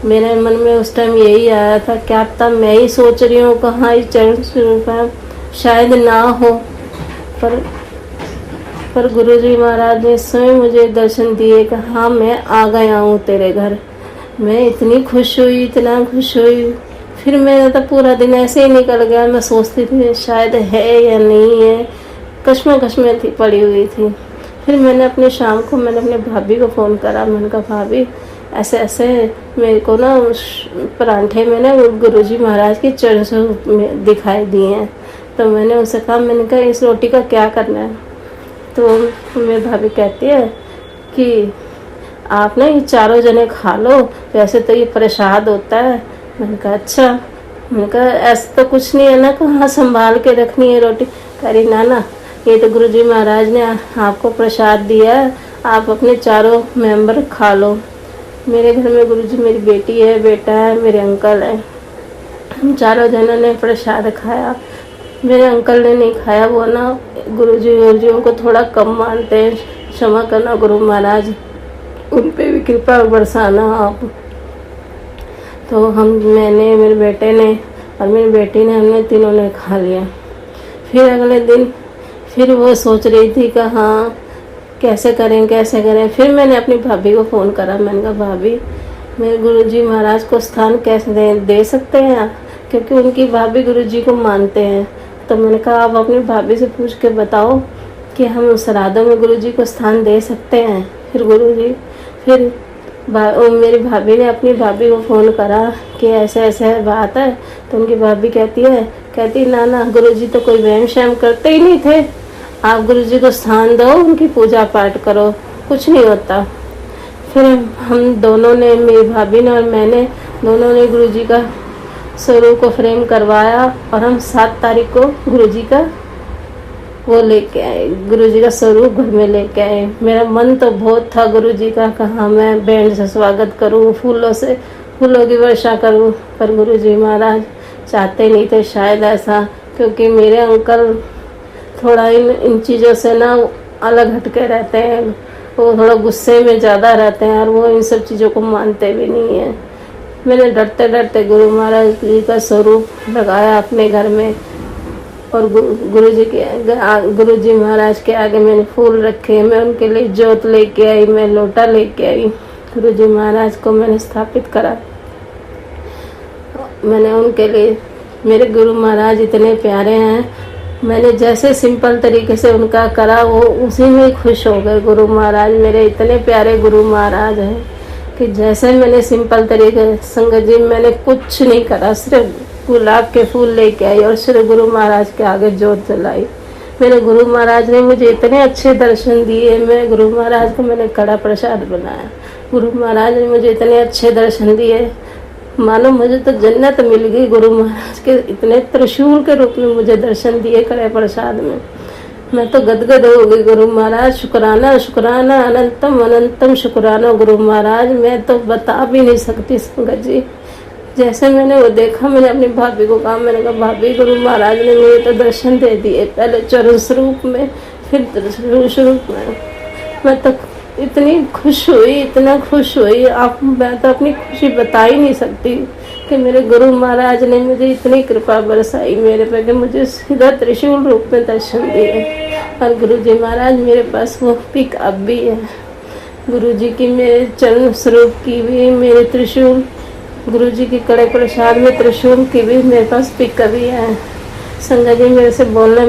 Speaker 3: मेरे मन में उस टाइम यही आया था, क्या पता मैं ही सोच रही हूँ कहाँ इस चरण स्वरूप है, शायद ना हो। पर गुरुजी महाराज ने स्वयं मुझे दर्शन दिए कि हाँ मैं आ गया हूँ तेरे घर। मैं इतनी खुश हुई, इतना खुश हुई। फिर मेरा तो पूरा दिन ऐसे ही निकल गया। मैं सोचती थी शायद है या नहीं है, कश्मकश में थी पड़ी हुई थी। फिर मैंने अपने भाभी को फ़ोन करा। मैंने कहा भाभी ऐसे ऐसे मेरे को ना परांठे में ना गुरुजी महाराज के चरण स्वरूप में दिखाई दिए हैं। तो मैंने उनसे कहा, मैंने कहा इस रोटी का क्या करना है? तो मेरी भाभी कहती है कि आप ना ये चारों जने खा लो, वैसे तो ये प्रसाद होता है। मैंने कहा अच्छा। मैंने कहा ऐसा तो कुछ नहीं है ना, कहाँ संभाल के रखनी है रोटी? कह रही ना, ये तो गुरुजी महाराज ने आपको प्रसाद दिया है, आप अपने चारों मेंबर खा लो। मेरे घर में गुरुजी, मेरी बेटी है, बेटा है, मेरे अंकल है, हम चारों जनों ने प्रसाद खाया। मेरे अंकल ने नहीं खाया, वो ना गुरुजियों को थोड़ा कम मानते हैं। क्षमा करना गुरु महाराज, उन पे भी कृपा बरसाना आप। तो मैंने, मेरे बेटे ने और मेरी बेटी ने, हमने तीनों ने खा लिया। फिर अगले दिन फिर वो सोच रही थी कि हाँ कैसे करें। फिर मैंने अपनी भाभी को फ़ोन करा। मैंने कहा भाभी मेरे गुरुजी महाराज को स्थान कैसे दे सकते हैं आप? क्योंकि उनकी भाभी गुरुजी को मानते हैं। तो मैंने कहा आप अपनी भाभी से पूछ के बताओ कि हम श्राद्धों में गुरुजी को स्थान दे सकते हैं। फिर मेरी भाभी ने अपनी भाभी को फ़ोन करा कि ऐसे ऐसे बात है। तो उनकी भाभी कहती ना गुरुजी तो कोई वहम शहम करते ही नहीं थे, आप गुरुजी को स्थान दो, उनकी पूजा पाठ करो, कुछ नहीं होता। फिर हम दोनों ने, मेरी भाभी ने और मैंने, दोनों ने गुरुजी का स्वरूप को फ्रेम करवाया और हम 7 तारीख को गुरुजी का वो लेके आए, गुरुजी का स्वरूप घर में लेके आए। मेरा मन तो बहुत था गुरुजी का, कहाँ मैं बैंड से स्वागत करूँ, फूलों की वर्षा करूँ, पर गुरुजी महाराज चाहते नहीं थे शायद ऐसा, क्योंकि मेरे अंकल थोड़ा इन चीज़ों से ना अलग हटके रहते हैं। वो थोड़ा गुस्से में ज़्यादा रहते हैं और वो इन सब चीज़ों को मानते भी नहीं हैं। मैंने डरते डरते गुरु महाराज जी का स्वरूप लगाया अपने घर में और गुरुजी महाराज के आगे मैंने फूल रखे। मैं उनके लिए जोत लेके आई, मैं लोटा लेके आई। गुरुजी महाराज को मैंने स्थापित करा। मैंने उनके लिए, मेरे गुरु महाराज इतने प्यारे हैं, मैंने जैसे सिंपल तरीके से उनका करा वो उसी में खुश हो गए। गुरु महाराज मेरे इतने प्यारे गुरु महाराज हैं कि जैसे मैंने सिंपल तरीके, संगत जी मैंने कुछ नहीं करा, सिर्फ गुलाब के फूल लेके आई और श्री गुरु महाराज के आगे जोत जलाई। मेरे गुरु महाराज ने मुझे इतने अच्छे दर्शन दिए। मैं गुरु महाराज को मैंने कड़ा प्रसाद बनाया। गुरु महाराज ने मुझे इतने अच्छे दर्शन दिए, मानो मुझे तो जन्नत मिल गई। गुरु महाराज के इतने त्रिशूल के रूप में मुझे दर्शन दिए कड़े प्रसाद में। मैं तो गदगद हो गई। गुरु महाराज शुक्राना शुक्राना, अनंतम अनंतम शुक्राना गुरु महाराज। मैं तो बता भी नहीं सकती संगत जी। जैसे मैंने वो देखा, मैंने अपनी भाभी को कहा, मैंने कहा भाभी गुरु महाराज ने मुझे तो दर्शन दे दिए, पहले चरण स्वरूप में, फिर त्रिशूल स्वरूप में। मैं तो इतनी खुश हुई, इतना खुश हुई, आप मैं तो अपनी खुशी बता ही नहीं सकती कि मेरे गुरु महाराज ने मुझे इतनी कृपा बरसाई मेरे पे कि मुझे सीधा त्रिशूल रूप में दर्शन दिए। और गुरु जी महाराज मेरे पास वो पिक अब भी है, गुरु जी की मेरे चरण स्वरूप की भी, मेरे त्रिशूल गुरु जी की कड़े प्रसाद में त्रिशूल की भी मेरे पास पिक भी है। संगत जी मेरे से बोलने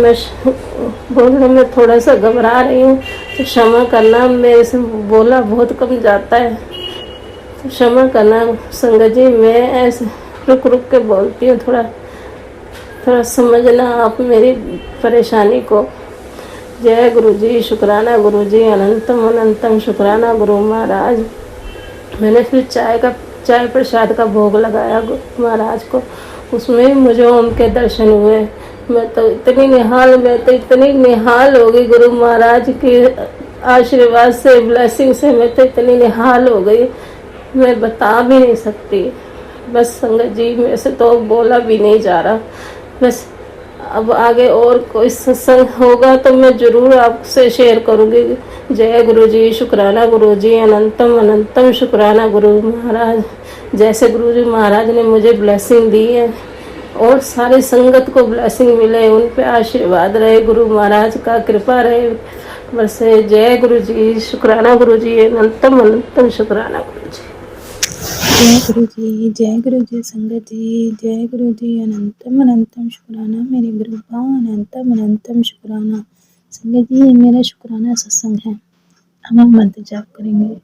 Speaker 3: में थोड़ा सा घबरा रही हूँ, तो क्षमा करना। मेरे से बोला बहुत कम जाता है, तो क्षमा करना संगत जी। मैं ऐसे रुक रुक के बोलती हूँ, थोड़ा समझना आप मेरी परेशानी को। जय गुरु जी, शुक्राना गुरु जी, अनंतम अनंतम शुक्राना गुरु महाराज। मैंने फिर चाय प्रसाद का भोग लगाया गुरु महाराज को, उसमें मुझे उनके दर्शन हुए। मैं तो इतनी निहाल हो गई गुरु महाराज के आशीर्वाद से, ब्लेसिंग से। मैं तो इतनी निहाल हो गई, मैं बता भी नहीं सकती। बस संगत जी मेरे से तो बोला भी नहीं जा रहा। बस अब आगे और कोई सत्संग होगा तो मैं जरूर आपसे शेयर करूँगी। जय गुरु जी, शुक्राना गुरु जी, अनंतम अनंतम शुक्राना गुरु महाराज। जैसे गुरु जी महाराज ने मुझे ब्लेसिंग दी है और सारी संगत को ब्लेसिंग मिले, उन पे आशीर्वाद रहे, गुरु महाराज का कृपा रहे बरसे। जय गुरु जी, शुक्राना गुरु जी, अनंतम अनंतम शुक्राना गुरु जी।
Speaker 4: जय गुरु जी संगत जी, जय गुरु जी, अनंतम अनंतम शुक्राना मेरे गुरु का, अनंतम अनंतम शुक्राना। संगत जी ये मेरा शुक्राना सत्संग है। हम मंत्र जाप करेंगे।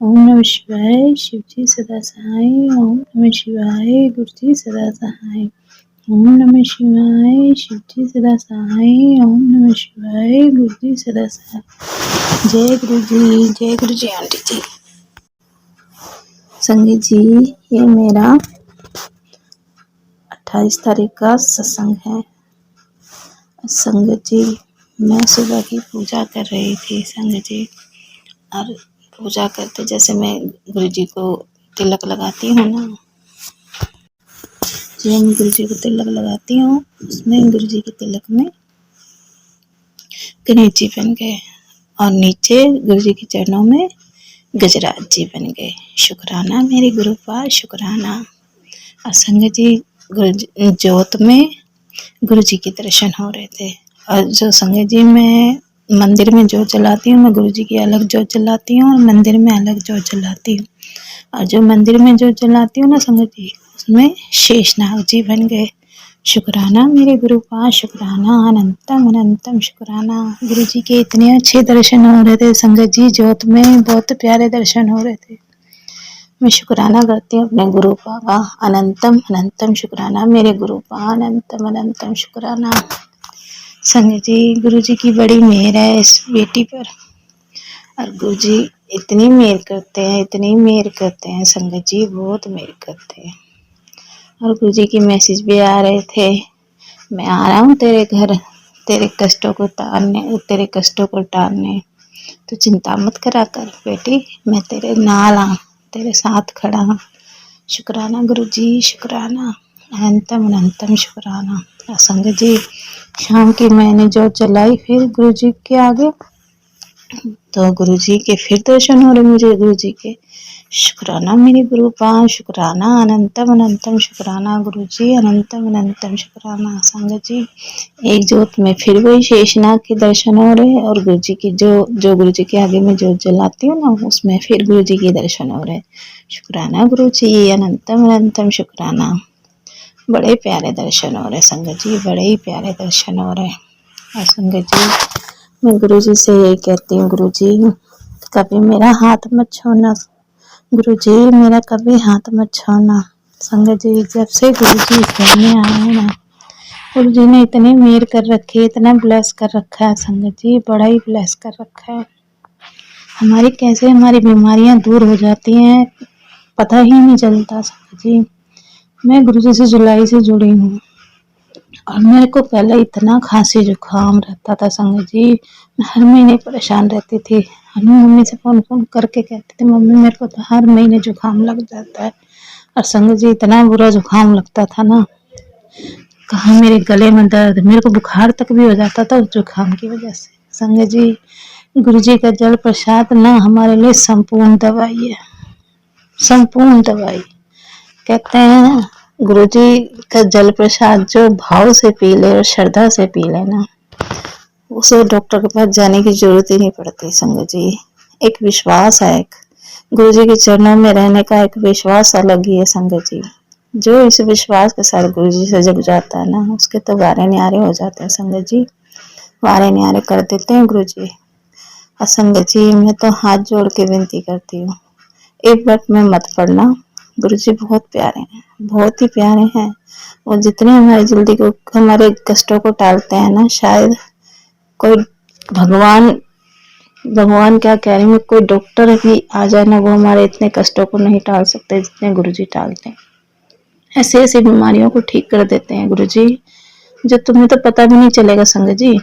Speaker 4: ओम नमः शिवाय, शिव जी सदा सहाय। ओम नमः शिवाय, गुरु जी सदा सहाय। ओम नमः शिवाय, शिव जी सदा सहाय। ओम नमः शिवाय, गुरु जी सदा सहाय। जय गुरु जी, जय गुरु जी आंटी जी। संगत जी ये मेरा 28 तारीख का सत्संग है। संगत जी मैं सुबह की पूजा कर रही थी संगत जी, और पूजा करते जैसे मैं गुरु जी को तिलक लगाती हूँ ना, जब मैं गुरु जी को तिलक लगाती हूँ उसमें गुरु जी के तिलक में गणेश जी बन गए और नीचे गुरु जी के चरणों में गजराज जी बन गए। शुक्राना मेरे गुरु का, शुक्राना। और संगत जी जोत में गुरु जी के दर्शन हो रहे थे। और जो संगत जी मैं मंदिर में जोत जलाती हूँ, मैं गुरु जी की अलग जोत जलाती हूँ और मंदिर में अलग जोत जलाती हूँ। और जो मंदिर में जोत जलाती हूँ ना संगत जी, उसमें शेषनाग जी बन गए। शुक्राना मेरे गुरु का, शुक्राना, अनंतम अनंतम शुक्राना। गुरु जी के इतने अच्छे दर्शन हो रहे थे संगत जी, जोत में बहुत प्यारे दर्शन हो रहे थे। मैं शुक्राना करती हूँ अपने गुरु का, अनंतम अनंतम शुक्राना मेरे गुरु का, अनंतम अनंतम शुक्राना। संगत जी गुरु जी की बड़ी मेहर है इस बेटी पर, और गुरु जी इतनी मेहर करते हैं, इतनी मेहर करते हैं संगत जी, बहुत मेहर करते हैं। और गुरु जी की मैसेज भी आ रहे थे, मैं आ रहा हूँ तेरे घर, तेरे कष्टों को टालने, तो चिंता मत करा कर बेटी, मैं तेरे नाल हूँ, तेरे साथ खड़ा हूँ। शुक्राना गुरु जी, शुक्राना, अनंतम अनंतम शुक्राना। संगत जी शाम की मैंने जो चलाई फिर गुरु जी के आगे, तो गुरु जी के फिर दर्शन हो रहे मुझे गुरु जी के। शुक्राना मेरे गुरु का, शुक्राना, अनंतम अनंतम शुक्राना गुरु जी, अनंतम अनंतम शुक्राना। संगत जी एक जोत में फिर वही शेषनाग के दर्शन हो रहे, और गुरु जी की जो गुरु जी के आगे में जोत जलाती हूँ ना, उसमें फिर गुरु जी के दर्शन हो रहे। शुक्राना गुरु जी, अनंतम अनंतम शुक्राना। बड़े प्यारे दर्शन हो रहे संगत जी, बड़े ही प्यारे दर्शन हो रहे। और संगत जी मैं गुरु जी से यही कहती हूँ, गुरु जी कभी मेरा हाथ मत छोड़ना, गुरु जी मेरा कभी हाथ मत छोड़ना। संगत जी जब से गुरु जी घर में आए ना, गुरु जी ने इतने मेहर कर रखी है, इतना ब्लेस कर रखा है संगत जी, बड़ा ही ब्लेस कर रखा है। हमारी कैसे हमारी बीमारियां दूर हो जाती हैं पता ही नहीं चलता संगत जी। मैं गुरु जी से जुलाई से जुड़ी हूँ और मेरे को पहले इतना खांसी जुकाम रहता था संगत जी, मैं हर महीने परेशान रहती थी। मम्मी से फोन फोन करके कहती थी मम्मी मेरे को तो हर महीने जुकाम लग जाता है। और संगत जी इतना बुरा जुकाम लगता था ना, कहाँ मेरे गले में दर्द, मेरे को बुखार तक भी हो जाता था उस जुकाम की वजह से। संगत जी गुरु जी का जल प्रसाद ना हमारे लिए संपूर्ण दवाई है, संपूर्ण दवाई। कहते हैं गुरु जी का जल प्रसाद जो भाव से पी ले और श्रद्धा से पी ले ना, उसे डॉक्टर के पास जाने की जरूरत ही नहीं पड़ती संगत जी। एक विश्वास है, एक गुरु जी के चरणों में रहने का एक विश्वास अलग ही है संगत जी। जो इस विश्वास के साथ गुरु जी से जुड़ जाता है ना, उसके तो वारे न्यारे हो जाते हैं संगत जी, वारे न्यारे कर देते हैं गुरु जी। और संगत जी मैं तो हाथ जोड़ के विनती करती हूँ, एक बात में मत पड़ना। गुरु जी बहुत प्यारे हैं, बहुत ही प्यारे हैं। वो जितने हमारी जल्दी को हमारे कष्टों को टालते हैं ना, शायद कोई भगवान क्या कह रही हूँ, कोई डॉक्टर भी आ जाए ना, वो हमारे इतने कष्टों को नहीं टाल सकते जितने गुरु जी टालते हैं। ऐसे ऐसी बीमारियों को ठीक कर देते हैं गुरु जी, जो तुम्हें तो पता भी नहीं चलेगा संगत जी।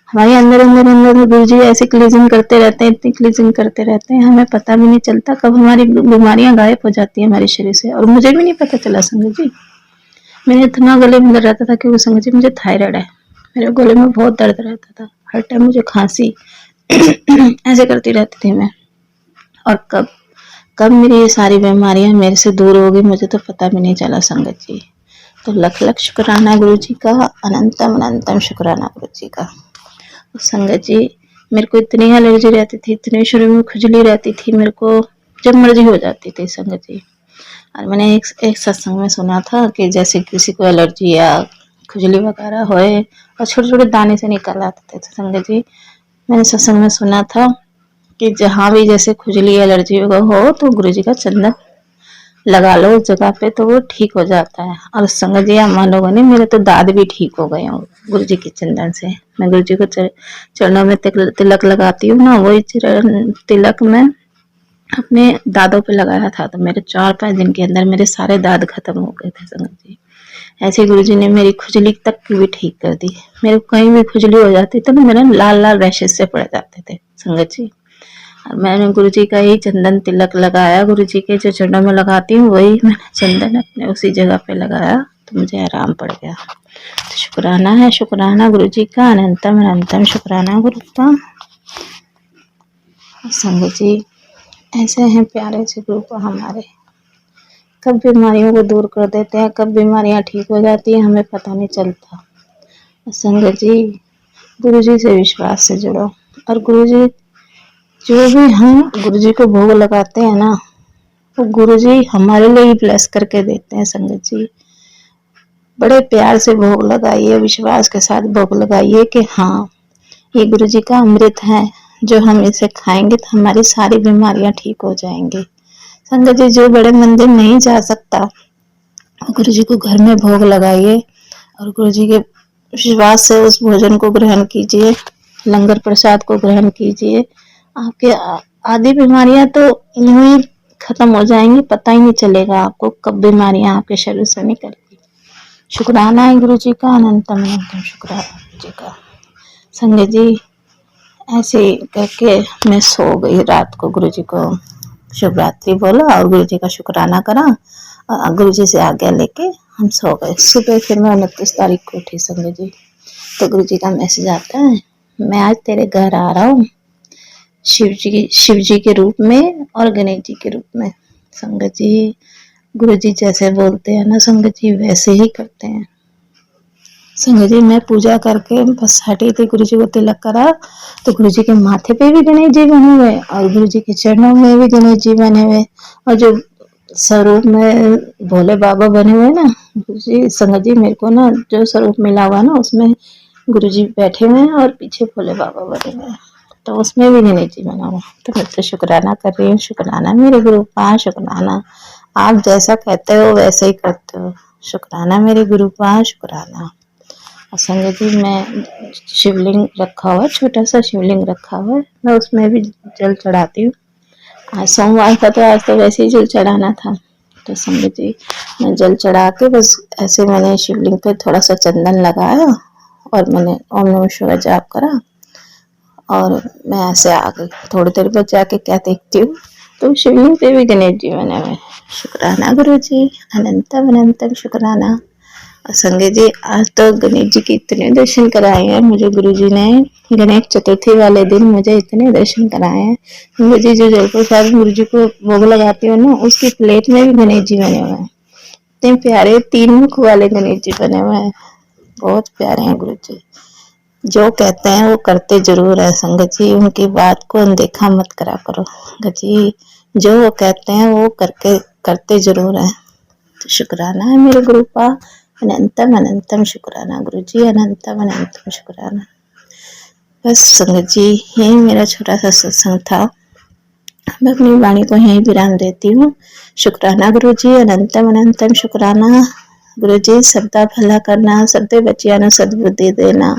Speaker 4: हमारे अंदर अंदर अंदर गुरु जी ऐसे क्लीजिंग करते रहते हैं, इतनी क्लीजिंग करते रहते हैं, हमें पता भी नहीं चलता कब हमारी बीमारियां गायब हो जाती है हमारे शरीर से। और मुझे भी नहीं पता चला संगत जी, मेरे इतना गले में दर्द रहता था कि वो संगत जी मुझे थायराइड है, मेरे गले में बहुत दर्द रहता था, हर टाइम मुझे खांसी ऐसे करती रहती थी मैं। और कब कब मेरी ये सारी बीमारियां मेरे से दूर हो गई मुझे तो पता भी नहीं चला संगत जी। तो लख लख शुक्राना गुरु जी का, अनंतम अनंतम शुक्राना गुरु जी का। संगत जी मेरे को इतनी एलर्जी रहती थी, इतने शरीर में खुजली रहती थी, मेरे को जब मर्जी हो जाती थी संगत जी। और मैंने एक सत्संग में सुना था कि जैसे किसी को एलर्जी या खुजली वगैरह होए और छोटे छोटे दाने से निकल आते थे। तो संगत जी मैंने सत्संग में सुना था कि जहाँ भी जैसे खुजली एलर्जी हो तो गुरु जी का चंदन लगा लो उस जगह पे तो वो ठीक हो जाता है। और संगत जी हम लोगों ने, मेरे तो दाद भी ठीक हो गए हैं गुरु जी के चंदन से। मैं गुरु जी को चरणों में तिलक लगाती हूँ ना, वही तिलक मैं अपने दादों पे लगाया था तो मेरे 4-5 दिन के अंदर मेरे सारे दाद खत्म हो गए थे संगत जी। ऐसे गुरु जी ने मेरी खुजली तक की भी ठीक कर दी। मेरे को कहीं भी खुजली हो जाती तो मेरे लाल लाल रैशेस से पड़ जाते थे संगत जी। और मैंने गुरु जी का ही चंदन तिलक लगाया, गुरु जी के जो चरणों में लगाती हूँ वही मैंने चंदन अपने उसी जगह पे लगाया तो मुझे आराम पड़ गया। तो शुक्राना है, शुक्राना गुरु जी का, अनंतम अनंतम शुक्राना गुरु का। संगत जी ऐसे हैं प्यारे से गुरु को हमारे, कब बीमारियों को दूर कर देते हैं, कब बीमारियां ठीक हो जाती है हमें पता नहीं चलता। संगत जी गुरु जी से विश्वास से जुड़ो। और गुरु जी जो भी हम गुरु जी को भोग लगाते हैं ना, वो गुरु जी हमारे लिए ही ब्लेस करके देते हैं संगत जी। बड़े प्यार से भोग लगाइए, विश्वास के साथ भोग लगाइए कि हाँ ये गुरु जी का अमृत है, जो हम इसे खाएंगे तो हमारी सारी बीमारियां ठीक हो जाएंगी। संगत जी जो बड़े मंदिर नहीं जा सकता, गुरु जी को घर में भोग लगाइए और गुरु जी के विश्वास से उस भोजन को ग्रहण कीजिए, लंगर प्रसाद को ग्रहण कीजिए। आपके आधी बीमारियां तो यूं ही खत्म हो जाएंगी, पता ही नहीं चलेगा आपको कब बीमारियां आपके शरीर से निकलेगी। शुक्राना है गुरु जी का, अनंतम अनंतम शुक्राना गुरु जी का। संगत जी ऐसे करके मैं सो गई रात को, गुरु जी को शुभ रात्रि बोला और गुरु जी का शुक्राना करा और गुरु जी से आज्ञा लेके हम सो गए। सुबह फिर मैं 29 तारीख को उठी संगत जी, तो गुरु जी का मैसेज आता है, मैं आज तेरे घर आ रहा हूँ शिव जी के रूप में और गणेश जी के रूप में। संगत जी गुरु जी जैसे बोलते हैं ना संगत जी वैसे ही करते हैं। संगत जी मैं पूजा करके बस हटी थी, गुरु जी को तिलक करा तो गुरु जी के माथे पे भी गणेश जी बने हुए और गुरु जी के चरणों में भी गणेश जी बने हुए और जो स्वरूप में भोले बाबा बने हुए ना गुरु जी। संगत जी मेरे को ना जो स्वरूप मिला हुआ ना उसमें गुरु जी बैठे हुए हैं और पीछे भोले बाबा बने हुए हैं, तो उसमें भी गणेश जी बना हुआ। तो मैं तो शुक्राना कर रही हूँ, शुक्राना मेरे गुरु पा, शुक्राना आप जैसा कहते हो वैसे ही करते हो, शुक्राना मेरे गुरु पा, शुक्राना। और संगत जी मैं शिवलिंग रखा हुआ है, छोटा सा शिवलिंग रखा हुआ है, मैं उसमें भी जल चढ़ाती हूँ। आज सोमवार था तो आज तो वैसे ही जल चढ़ाना था, तो संगत जी मैं जल चढ़ा के बस ऐसे मैंने शिवलिंग पे थोड़ा सा चंदन लगाया और मैंने ओम नमः शिवाय जाप करा और मैं ऐसे आ गई। थोड़ी देर बाद जाके क्या देखती हूँ तो शिवलिंग पे भी गणेश जी बने हुए। शुक्राना गुरु जी, अनंतम अनंतम शुक्राना। और संगत जी आज तो गणेश जी के इतने दर्शन कराए हैं मुझे गुरु जी ने। गणेश चतुर्थी वाले दिन मुझे इतने दर्शन कराए हैं। गुरु जी जो जल प्रसाद गुरु जी को भोग लगाती हूँ ना, उसकी प्लेट में भी गणेश जी बने हुए हैं। इतने प्यारे 3 मुख वाले गणेश जी बने हुए हैं, बहुत प्यारे हैं गुरु जी। जो कहते हैं वो करते जरूर है संगत जी, उनकी बात को अनदेखा मत करा करो संगत जी। जो वो कहते हैं वो करके करते जरूर है। तो शुक्राना है मेरे गुरु का, अनंतम अनंतम शुक्राना गुरु जी, अनंतम अनंतम शुक्राना। बस संगत जी यही मेरा छोटा सा सत्संग था। मैं अपनी वाणी को यहीं विराम देती हूँ। शुक्राना गुरु जी, अनंतम अनंतम शुक्राना गुरु जी। सबका भला करना, सबके बच्चियां ਨੂੰ सद्बुद्धि देना,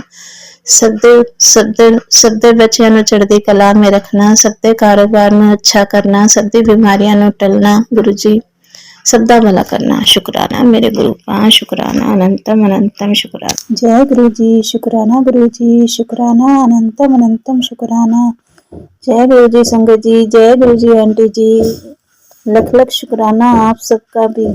Speaker 4: सबके बच्चियां ਨੂੰ चढ़दी कला में रखना, सबके कारोबार में अच्छा करना, सबकी बीमारियां ਨੂੰ टलना गुरु जी, सबका भला करना। शुक्राना मेरे गुरु का, शुक्राना अनंतम अनंतम शुक्राना।
Speaker 5: जय गुरु जी, शुक्राना गुरु जी, शुक्राना अनंतम अनंतम शुक्राना। जय गुरु जी संगत जी, जय गुरु जी आंटी जी, लख लख शुक्राना आप सबका भी।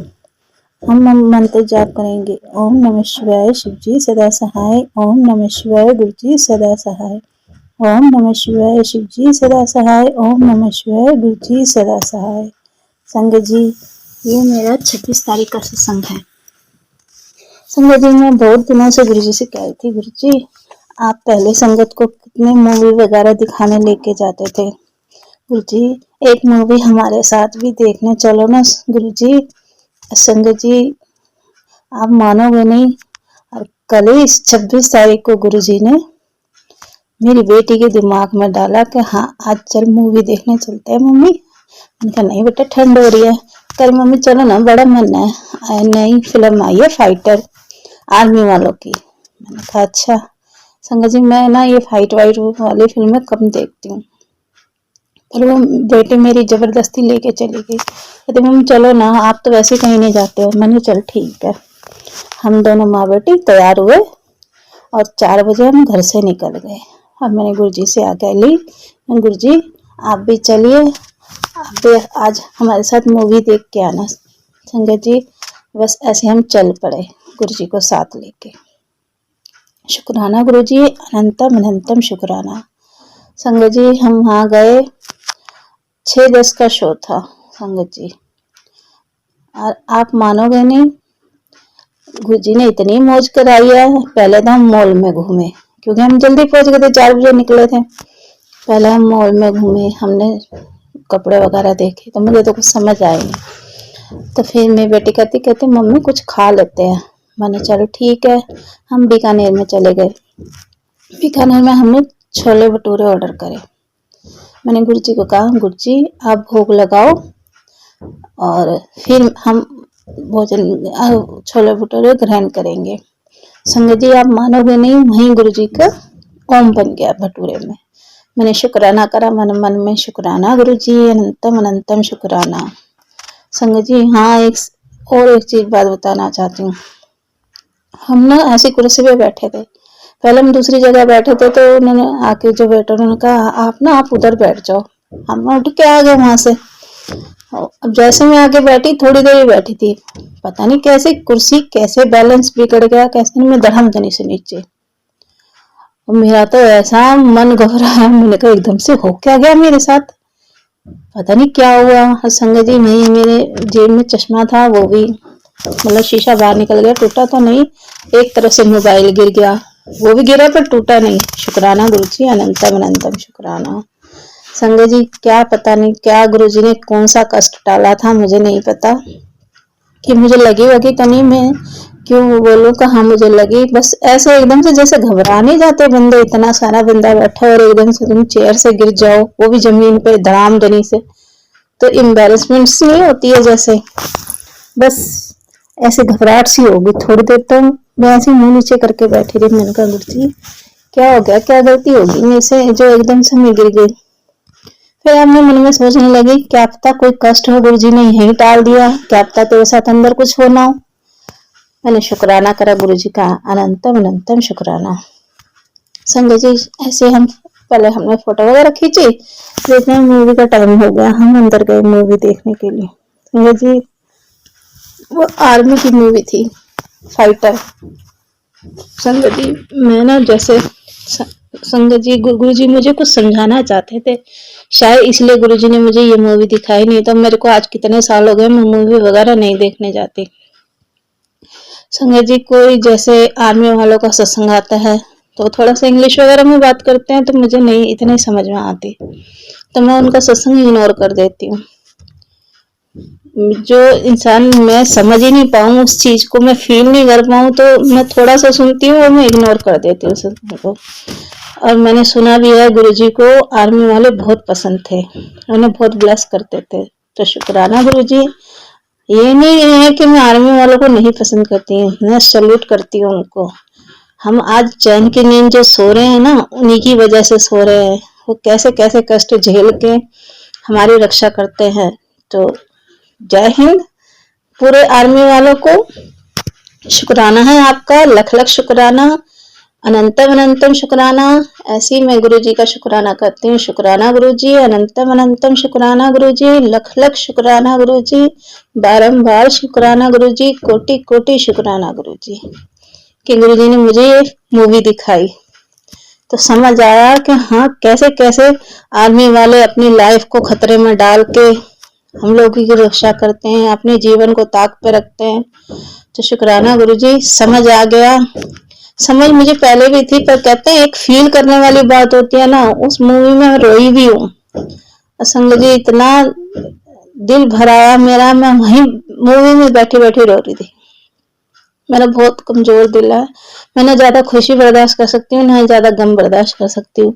Speaker 5: हम मंत्र जाप करेंगे। ओम नमः शिवाय शिव जी सदा सहाय, ओम नमः शिवाय गुरु जी सदा सहाय, ओम नमः शिवाय शिव जी सदा सहाय, ओम नमः शिवाय गुरु जी सदा सहाय। संगत जी ये मेरा 26 तारीख का सत्संग है। संगत जी मैं बहुत दिनों से गुरु जी से कह रही थी, गुरु जी आप पहले संगत को कितने मूवी वगैरह दिखाने लेके जाते थे। गुरु जी एक मूवी हमारे साथ भी देखने चलो ना गुरु जी। संगत जी आप मानोगे नहीं, और कल ही 26 तारीख को गुरु जी ने मेरी बेटी के दिमाग में डाला कि हाँ आज चल मूवी देखने चलते हैं मम्मी। मैंने कहा नहीं बेटा ठंड हो रही है। कल मम्मी चलो ना बड़ा मन है, नई फिल्म आई है फाइटर आर्मी वालों की। मैंने कहा अच्छा। संगत जी मैं ना ये फाइट वाइट वाली फिल्में कम देखती हूँ, पर वो बेटी मेरी जबरदस्ती लेके चली गई। कहते मम्मी चलो ना, आप तो वैसे कहीं नहीं जाते हो। मैंने चल ठीक है। हम दोनों माँ बेटी तैयार हुए और 4 बजे हम घर से निकल गए। और मैंने गुरुजी से आज्ञा ली, गुरुजी आप भी चलिए, आप भी आज हमारे साथ मूवी देख के आना। संगत जी बस ऐसे हम चल पड़े गुरुजी को साथ लेके। शुक्राना गुरुजी, अनंतम अनंतम शुक्राना। संगत जी हम वहाँ गए, 6:10 का शो था संगत जी, और आप मानोगे नहीं गुरुजी ने इतनी मौज कराई है। पहले तो हम मॉल में घूमे, क्योंकि हम जल्दी पहुंच गए थे, 4 बजे निकले थे। पहले हम मॉल में घूमे, हमने कपड़े वगैरह देखे, तो मुझे तो कुछ समझ आया नहीं। तो फिर मेरी बेटी कहती मम्मी कुछ खा लेते हैं। मैंने चलो ठीक है। हम बीकानेर में चले गए। बीकानेर में हमने छोले भटूरे ऑर्डर करे। मैंने गुरुजी को कहा गुरुजी आप भोग लगाओ और फिर हम भोजन छोले भटूरे ग्रहण करेंगे। संगत जी आप मानोगे नहीं, वहीं गुरुजी का ओम बन गया भटूरे में। मैंने शुक्राना करा मन मन में, शुक्राना गुरुजी, अनंतम अनंतम शुक्राना। संगत जी हाँ एक चीज बात बताना चाहती हूँ। हम ना ऐसी कुर्सी पे बैठे थे, पहले हम दूसरी जगह बैठे थे, तो उन्होंने आके जो वेटर उन्होंने कहा आप उधर बैठ जाओ। हम उठ के आ गए वहां से। अब जैसे मैं आके बैठी, थोड़ी देर ही बैठी थी, पता नहीं कैसे कुर्सी कैसे बैलेंस बिगड़ गया, कैसे मैं धड़म धनी से नीचे। और मेरा तो ऐसा मन घबराया, मैंने कहा एकदम से हो क्या गया मेरे साथ, पता नहीं क्या हुआ। संगत जी नहीं, मेरे जेब में चश्मा था, वो भी मतलब शीशा बाहर निकल गया, टूटा तो नहीं। एक तरफ से मोबाइल गिर गया, वो भी गिरा पर टूटा नहीं। शुक्राना गुरुजी, अनंतम अनंतम शुक्राना। संगत जी क्या पता नहीं क्या गुरुजी ने कौन सा कष्ट डाला था, मुझे नहीं पता कि मुझे लगी होगी तो नहीं, मैं क्यों बोलूं कहाँ मुझे लगी। बस ऐसे एकदम से जैसे घबरा नहीं जाते बंदे, इतना सारा बंदा बैठा और एकदम से तुम चेयर से गिर जाओ, वो भी जमीन पे धड़ाम धनी से, तो एम्बेरसमेंट नहीं होती है जैसे, बस ऐसे घबराहट सी होगी। थोड़ी देर तो मैं ऐसे मुंह नीचे करके बैठी रही। मैंने कहा गुरु जी क्या हो गया, क्या गलती होगी मेरे से जो एकदम से मैं गिर गई। फिर अपने मन में सोचने लगी क्या पता कोई कष्ट हो, गुरु जी ने यही टाल दिया, क्या पता तेरे साथ अंदर कुछ होना हो। मैंने शुक्राना करा गुरु जी का, अनंतम अनंतम शुक्राना। संजय जी ऐसे हम पहले हमने फोटो वगैरह खींची, देखने मूवी का टाइम हो गया, हम अंदर गए मूवी देखने के लिए। संजय जी वो आर्मी की मूवी थी, फाइटर। संजय जी मैं ना जैसे संगत जी गुरु जी मुझे कुछ समझाना चाहते थे, शायद इसलिए गुरु जी ने मुझे ये मूवी दिखाई। नहीं तो मेरे को आज कितने साल हो गए मैं मूवी वगैरह नहीं देखने जाती। संगत जी कोई जैसे आर्मी वालों का सत्संग आता है तो थोड़ा सा इंग्लिश वगैरह में बात करते हैं तो मुझे नहीं इतनी समझ में आती, तो मैं उनका सत्संग इग्नोर कर देती हूँ। जो इंसान मैं समझ ही नहीं पाऊँ, उस चीज को मैं फील नहीं कर पाऊँ, तो मैं थोड़ा सा सुनती हूँ और मैं इग्नोर कर देती हूँ सत्संग को। और मैंने सुना भी है गुरुजी को आर्मी वाले बहुत पसंद थे, उन्हें बहुत ब्लेस करते थे। तो शुक्राना गुरुजी। ये नहीं है कि मैं आर्मी वालों को नहीं पसंद करती हूँ, मैं सैल्यूट करती हूँ उनको। हम आज चैन की नींद जो सो रहे हैं ना, उन्हीं की वजह से सो रहे हैं। वो कैसे कैसे कष्ट झेल के हमारी रक्षा करते हैं। तो जय हिंद पूरे आर्मी वालों को, शुक्राना है आपका, लख लख शुक्राना, अनंतम अनंतम शुक्राना। ऐसे ही मैं गुरु जी का शुक्राना करती हूँ। शुक्राना गुरु जी, अनंतम अनंतम शुक्राना गुरु जी, लख लख शुक्राना गुरु जी, बारंबार शुक्राना गुरु जी, कोटि कोटि शुक्राना गुरु जी कि गुरु जी ने मुझे ये मूवी दिखाई तो समझ आया कि हाँ कैसे कैसे आर्मी वाले अपनी लाइफ को खतरे में डाल के हम लोगों की रक्षा करते हैं, अपने जीवन को ताक पे रखते हैं। तो शुक्राना गुरु जी, समझ आ गया। समझ मुझे पहले भी थी, पर कहते हैं एक फील करने वाली बात होती है ना, उस मूवी में रोई भी हूँ। संग जी इतना दिल भराया मेरा, मैं वहीं मूवी में बैठी बैठी रो रही थी। मेरा बहुत कमजोर दिल है, मैं ना ज्यादा खुशी बर्दाश्त कर सकती हूँ, ना ज्यादा गम बर्दाश्त कर सकती हूँ।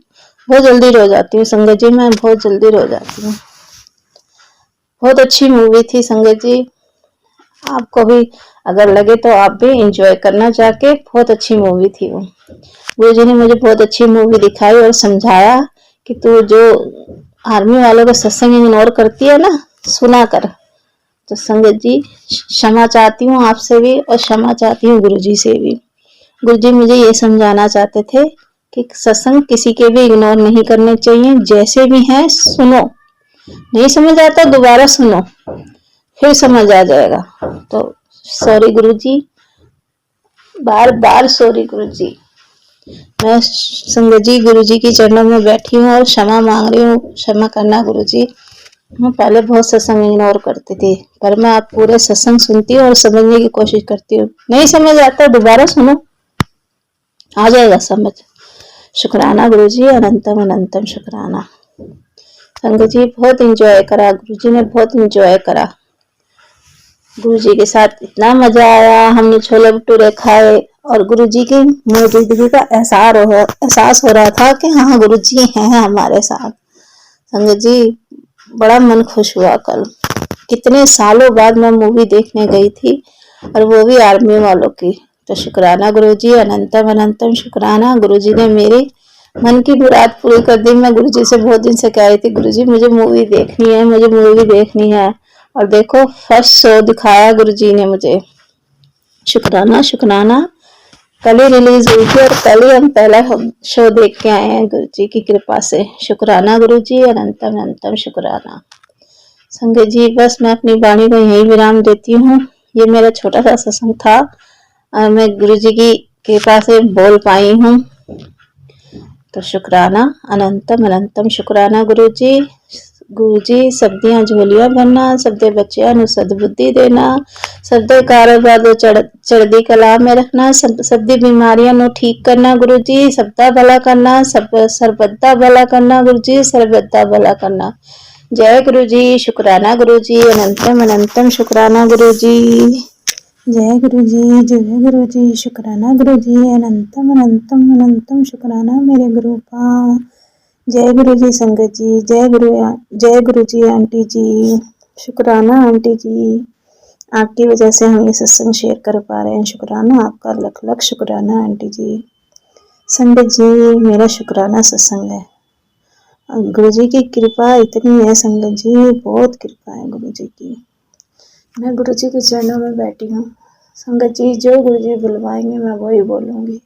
Speaker 5: बहुत जल्दी रो जाती हूँ संगत जी, मैं बहुत जल्दी रो जाती हूँ। बहुत अच्छी मूवी थी संगत जी, आपको भी अगर लगे तो आप भी एंजॉय करना जाके, बहुत अच्छी मूवी थी वो। गुरु जी ने मुझे बहुत अच्छी मूवी दिखाई और समझाया कि तू जो आर्मी वालों का सत्संग इग्नोर करती है ना, सुना कर। तो संगत जी क्षमा चाहती हूँ आपसे भी और क्षमा चाहती हूँ गुरु जी से भी। गुरु जी मुझे ये समझाना चाहते थे कि सत्संग किसी के भी इग्नोर नहीं करने चाहिए, जैसे भी हैं सुनो, नहीं समझ आता दोबारा सुनो, फिर समझ आ जाएगा। तो सॉरी गुरु जी, बार बार सॉरी गुरु जी। मैं संगत जी गुरु जी की चरणों में बैठी हूँ और क्षमा मांग रही हूँ, क्षमा करना गुरु जी। मैं पहले बहुत सत्संग इग्नोर करती थी, पर मैं अब पूरे सत्संग सुनती हूँ और समझने की कोशिश करती हूँ। नहीं समझ आता दोबारा सुनो, आ जाएगा समझ। शुक्राना गुरु जी, अनंतम अनंतम शुक्राना। संगत जी बहुत एंजॉय करा, गुरु जी ने बहुत एंजॉय करा। गुरु जी के साथ इतना मजा आया, हमने छोले भटूरे खाए और गुरु जी की मौजूदगी का एहसास हो रहा था कि हाँ गुरु जी हैं हमारे साथ। संगत जी बड़ा मन खुश हुआ कल। कितने सालों बाद मैं मूवी देखने गई थी और वो भी आर्मी वालों की। तो शुक्राना गुरु जी, अनंतम अनंतम शुक्राना। गुरु जी ने मेरी मन की मुराद पूरी कर दी। मैं गुरु जी से बहुत दिन से कह रही थी गुरु जी मुझे मूवी देखनी है, मुझे मूवी देखनी है, और देखो फर्स्ट शो दिखाया गुरु जी ने मुझे। शुक्राना शुक्राना। कल ही रिलीज हुई थी और कल ही हम पहला शो देख के आए हैं गुरु जी की कृपा से। शुक्राना गुरु जी, अनंतम अनंतम शुक्राना। संगत जी बस मैं अपनी वाणी को यही विराम देती हूँ। ये मेरा छोटा सा सत्संग था और मैं गुरु जी की कृपा से बोल पाई हूँ। तो शुक्राना, अनंतम अनंतम शुक्राना गुरु जी। गुरु जी सबदियां झोलियां भरना, सबदे बच्चियां नु सद्बुद्धि देना, सबदे कारोबार दो चढ़दी कला में रखना, सबदी बीमारियां नु ठीक करना गुरु जी, सबदा भला करना, सरबत्ता भला करना गुरु जी, सरबत्ता भला करना। जय गुरु जी, शुक्राना गुरु जी, अनंतम अनंतम शुक्राना गुरु जी। जय गुरु जी, जय गुरु जी, शुक्राना गुरु जी, अनंतम अनंतम अनंतम शुक्राना मेरे गुरु का। जय गुरु जी संगत जी, जय गुरु जी आंटी जी, शुक्राना आंटी जी। आपकी वजह से हम ये सत्संग शेयर कर पा रहे हैं। शुक्राना आपका, लख लख शुक्राना आंटी जी। संगत जी, मेरा शुक्राना सत्संग है। गुरु जी की कृपा इतनी है संगत जी, बहुत कृपा है गुरु जी की। मैं गुरु जी के चरणों में बैठी हूँ। संगत जी, जो गुरु जी बुलवाएंगे मैं वही बोलूँगी।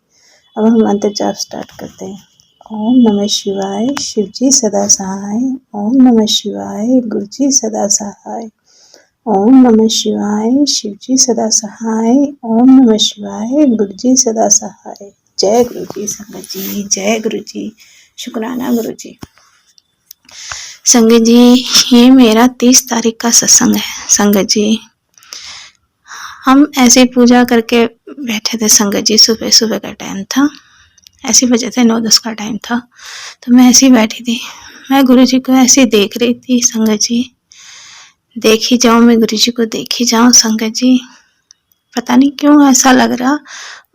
Speaker 5: अब हम मंत्र जाप स्टार्ट करते हैं। ओम नमः शिवाय, शिव जी सदा सहाय। ओम नमः शिवाय, गुरु जी सदा सहाय। ओम नमः शिवाय, शिव जी सदा सहाय। ओम नमः शिवाय, गुरु जी सदा सहाय। जय गुरु जी संगत जी, जय गुरु जी। शुक्राना गुरु जी। संगत जी, ये मेरा 30 तारीख का सत्संग है। संगत जी, हम ऐसे पूजा करके बैठे थे संगत जी। सुबह सुबह का टाइम था, ऐसे बजे थे 9-10 का टाइम था। तो मैं ऐसे ही बैठी थी, मैं गुरु जी को ऐसे देख रही थी संगत जी। देखी जाऊँ, मैं गुरु जी को देखी जाऊँ संगत जी। पता नहीं क्यों ऐसा लग रहा,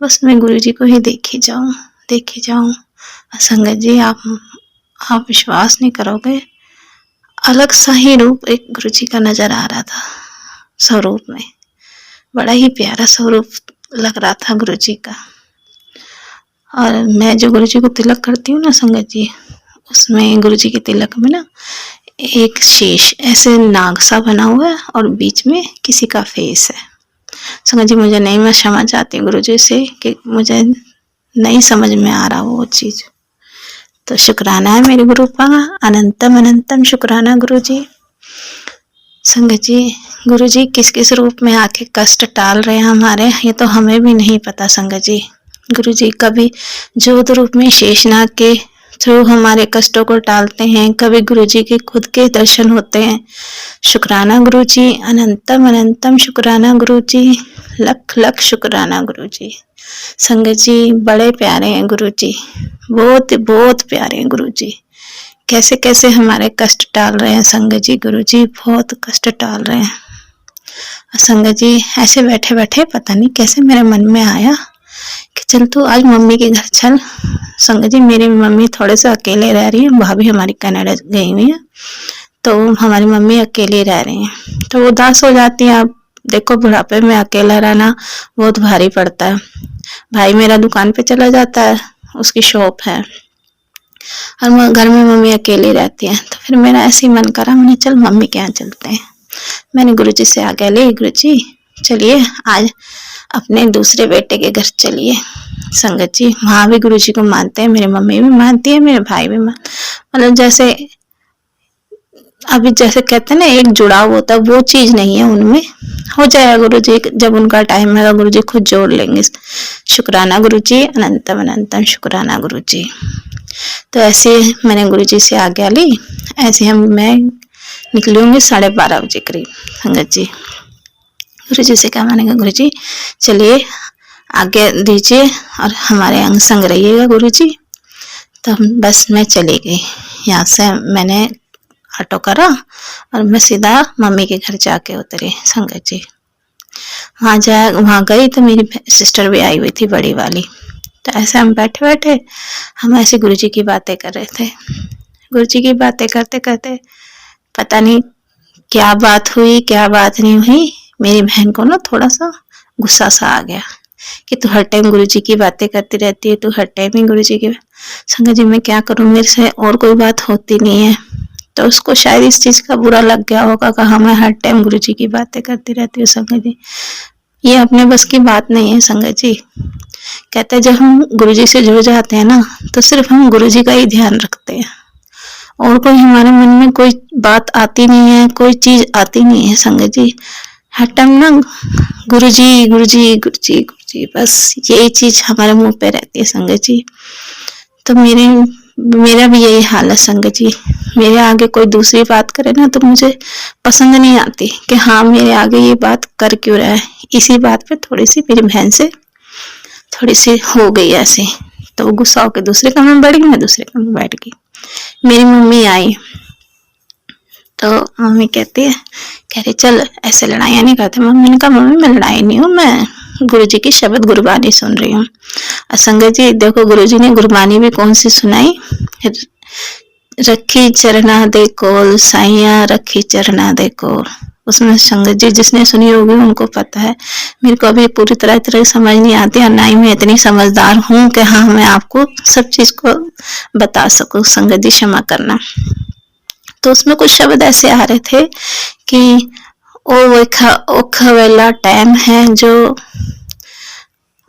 Speaker 5: बस मैं गुरु जी को ही देखी जाऊँ। संगत जी, आप विश्वास नहीं करोगे, अलग सा ही रूप एक गुरु जी का नजर आ रहा था स्वरूप में। बड़ा ही प्यारा स्वरूप लग रहा था गुरु जी का। और मैं जो गुरु जी को तिलक करती हूँ ना संगत जी, उसमें गुरु जी के तिलक में ना एक शेष ऐसे नाग सा बना हुआ है और बीच में किसी का फेस है। संगत जी, मुझे नहीं, मैं क्षमा चाहती हूँ गुरु जी से कि मुझे नहीं समझ में आ रहा वो चीज़। तो शुक्राना है मेरे गुरु का, अनंतम अनंतम शुक्राना गुरु जी। संगत जी, गुरु जी किस किस रूप में आके कष्ट टाल रहे हैं हमारे, ये तो हमें भी नहीं पता संगत जी। गुरु जी कभी जोत रूप में शेषनाग के थ्रू हमारे कष्टों को टालते हैं, कभी गुरु जी के खुद के दर्शन होते हैं। शुक्राना गुरु जी, अनंतम अनंतम शुक्राना गुरु जी, लख लख शुक्राना गुरु जी। संगत जी, बड़े प्यारे हैं गुरु जी, बहुत बहुत प्यारे हैं गुरु जी। कैसे कैसे हमारे कष्ट टाल रहे हैं संगत जी, गुरु जी बहुत कष्ट टाल रहे हैं। संगत जी, ऐसे बैठे बैठे पता नहीं कैसे मेरे मन में आया कि चल तू आज मम्मी के घर चल। संगत जी, मेरी मम्मी थोड़े से अकेले रह रही है, भाभी हमारी कनाडा गई हुई है, तो हमारी मम्मी अकेले रह रही हैं, तो वो उदास हो जाती हैं। आप देखो, बुढ़ापे में अकेला रहना बहुत भारी पड़ता है। भाई मेरा दुकान पे चला जाता है, उसकी शॉप है, और घर में मम्मी अकेली रहती है। तो फिर मेरा ऐसे ही मन करा, मैंने चल मम्मी के यहाँ चलते हैं। मैंने गुरुजी से आज्ञा ली, गुरुजी चलिए आज अपने दूसरे बेटे के घर चलिए। संगत जी, वहाँ भी गुरुजी को मानते हैं, मेरी मम्मी भी मानती है, मेरे भाई भी मतलब जैसे अभी जैसे कहते हैं ना एक जुड़ाव होता है, वो चीज नहीं है उनमें। हो जाएगा गुरुजी, जब उनका टाइम है गुरुजी खुद जोड़ लेंगे। शुक्राना गुरुजी, अनंतम अनंतम शुक्राना गुरुजी। तो ऐसे मैंने गुरुजी से आज्ञा ली, ऐसे मैं निकली होंगी 12:30 बजे करीब। संगत जी, गुरुजी से क्या मानेगा, गुरुजी चलिए आज्ञा दीजिए और हमारे अंग संग रहिएगा गुरुजी। तो बस मैं चली गई, यहाँ से मैंने ऑटो करा और मैं सीधा मम्मी के घर जाके उतरी। संगत जी, वहाँ गई तो मेरी सिस्टर भी आई हुई थी, बड़ी वाली। तो ऐसे हम बैठे बैठे हम ऐसे गुरुजी की बातें कर रहे थे। गुरुजी की बातें करते करते पता नहीं क्या बात हुई क्या बात नहीं हुई, मेरी बहन को ना थोड़ा सा गुस्सा सा आ गया कि तू हर टाइम गुरुजी की बातें करती रहती है, तू हर टाइम ही गुरुजी की। संगत जी, मैं क्या करूं, मेरे से और कोई बात होती नहीं है। तो उसको शायद इस चीज का बुरा लग गया होगा कि हाँ मैं हर टाइम गुरुजी की बातें करती रहती हूँ। संगत जी, ये अपने बस की बात नहीं है। संगत जी कहते हैं जब हम गुरुजी से जुड़ जाते हैं ना, तो सिर्फ हम गुरुजी का ही ध्यान रखते हैं, और कोई हमारे मन में कोई बात आती नहीं है, कोई चीज आती नहीं है। संगत जी, हर टाइम ना गुरुजी गुरुजी गुरुजी गुरुजी, बस यही चीज हमारे मुंह पे रहती है। संगत जी, तो मेरा भी यही हाल है। संगत जी, मेरे आगे कोई दूसरी बात करे ना तो मुझे पसंद नहीं आती कि हाँ मेरे आगे ये बात कर क्यों रहा है। इसी बात पे थोड़ी सी मेरी बहन से थोड़ी सी हो गई ऐसे, तो वो गुस्सा होकर दूसरे कमरे में बैठ गई, मैं दूसरे कमरे में बैठ गई। मेरी मम्मी आई तो मम्मी कहती है, कह रही चल ऐसे लड़ाइयाँ नहीं करते। मम्मी ने कहा मम्मी मैं लड़ाई नहीं हूँ, मैं गुरुजी की शब्द गुरबानी सुन रही हूँ। संगत जी देखो, गुरुजी ने गुरबानी भी कौन सी सुनाई, रखी चरना दे कोल साइया रखी चरना दे कोल,
Speaker 4: उसमें संगत जी जिसने सुनी होगी उनको पता है। मेरे को अभी पूरी तरह समझ नहीं आती और ना ही मैं इतनी समझदार हूँ कि हाँ मैं आपको सब चीज को बता सकूं। संगत जी क्षमा करना। तो उसमें कुछ शब्द ऐसे आ रहे थे कि ओखा वाला टाइम है जो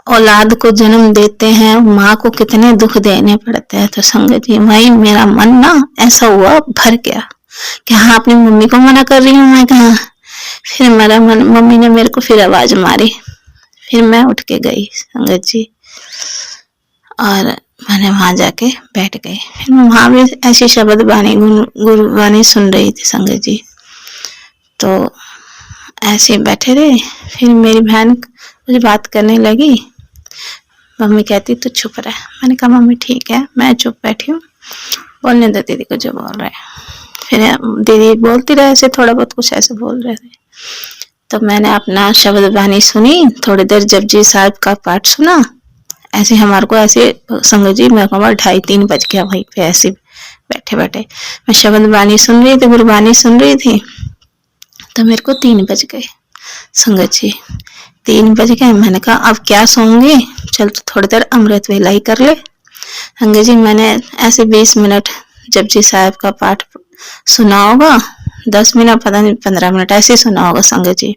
Speaker 4: औलाद को जन्म देते हैं, माँ को कितने दुख देने पड़ते हैं। तो संगत जी वही मेरा मन ना ऐसा हुआ भर गया कि हाँ अपनी मम्मी को मना कर रही हूँ मैं कहा। फिर मेरा मन, मम्मी ने मेरे को फिर आवाज मारी, फिर मैं उठ के गई संगत जी और मैंने वहां जाके बैठ गई। फिर मैं वहां भी ऐसी शब्द बानी गुरुवाणी सुन रही थी संगत जी। तो ऐसे बैठे रहे। फिर मेरी बहन कुछ बात करने लगी। मम्मी कहती तू चुप रह। मैंने कहा मम्मी ठीक है मैं चुप बैठी हूँ, बोलने दो दीदी को जो बोल रहे हैं। फिर दीदी बोलती रहे ऐसे थोड़ा बहुत कुछ ऐसे बोल रहे थे। तो मैंने अपना शब्द बानी सुनी। थोड़ी देर जपजी साहब का पाठ सुना। ऐसे हमारे को ऐसे संगत जी मेरे को 2:30-3 बज गया वहीं पे ऐसे बैठे बैठे। मैं शब्द बानी सुन रही थी, गुरबानी सुन रही थी। तो मेरे को 3 बज गए संगत जी, 3 बज गए। मैंने कहा अब क्या सोऊंगी, चल तो थोड़ी देर अमृत वेला ही कर ले। संगत जी मैंने ऐसे 20 मिनट जपजी साहब का पाठ सुना होगा, 10 मिनट पता नहीं 15 मिनट ऐसे सुना होगा संगत जी।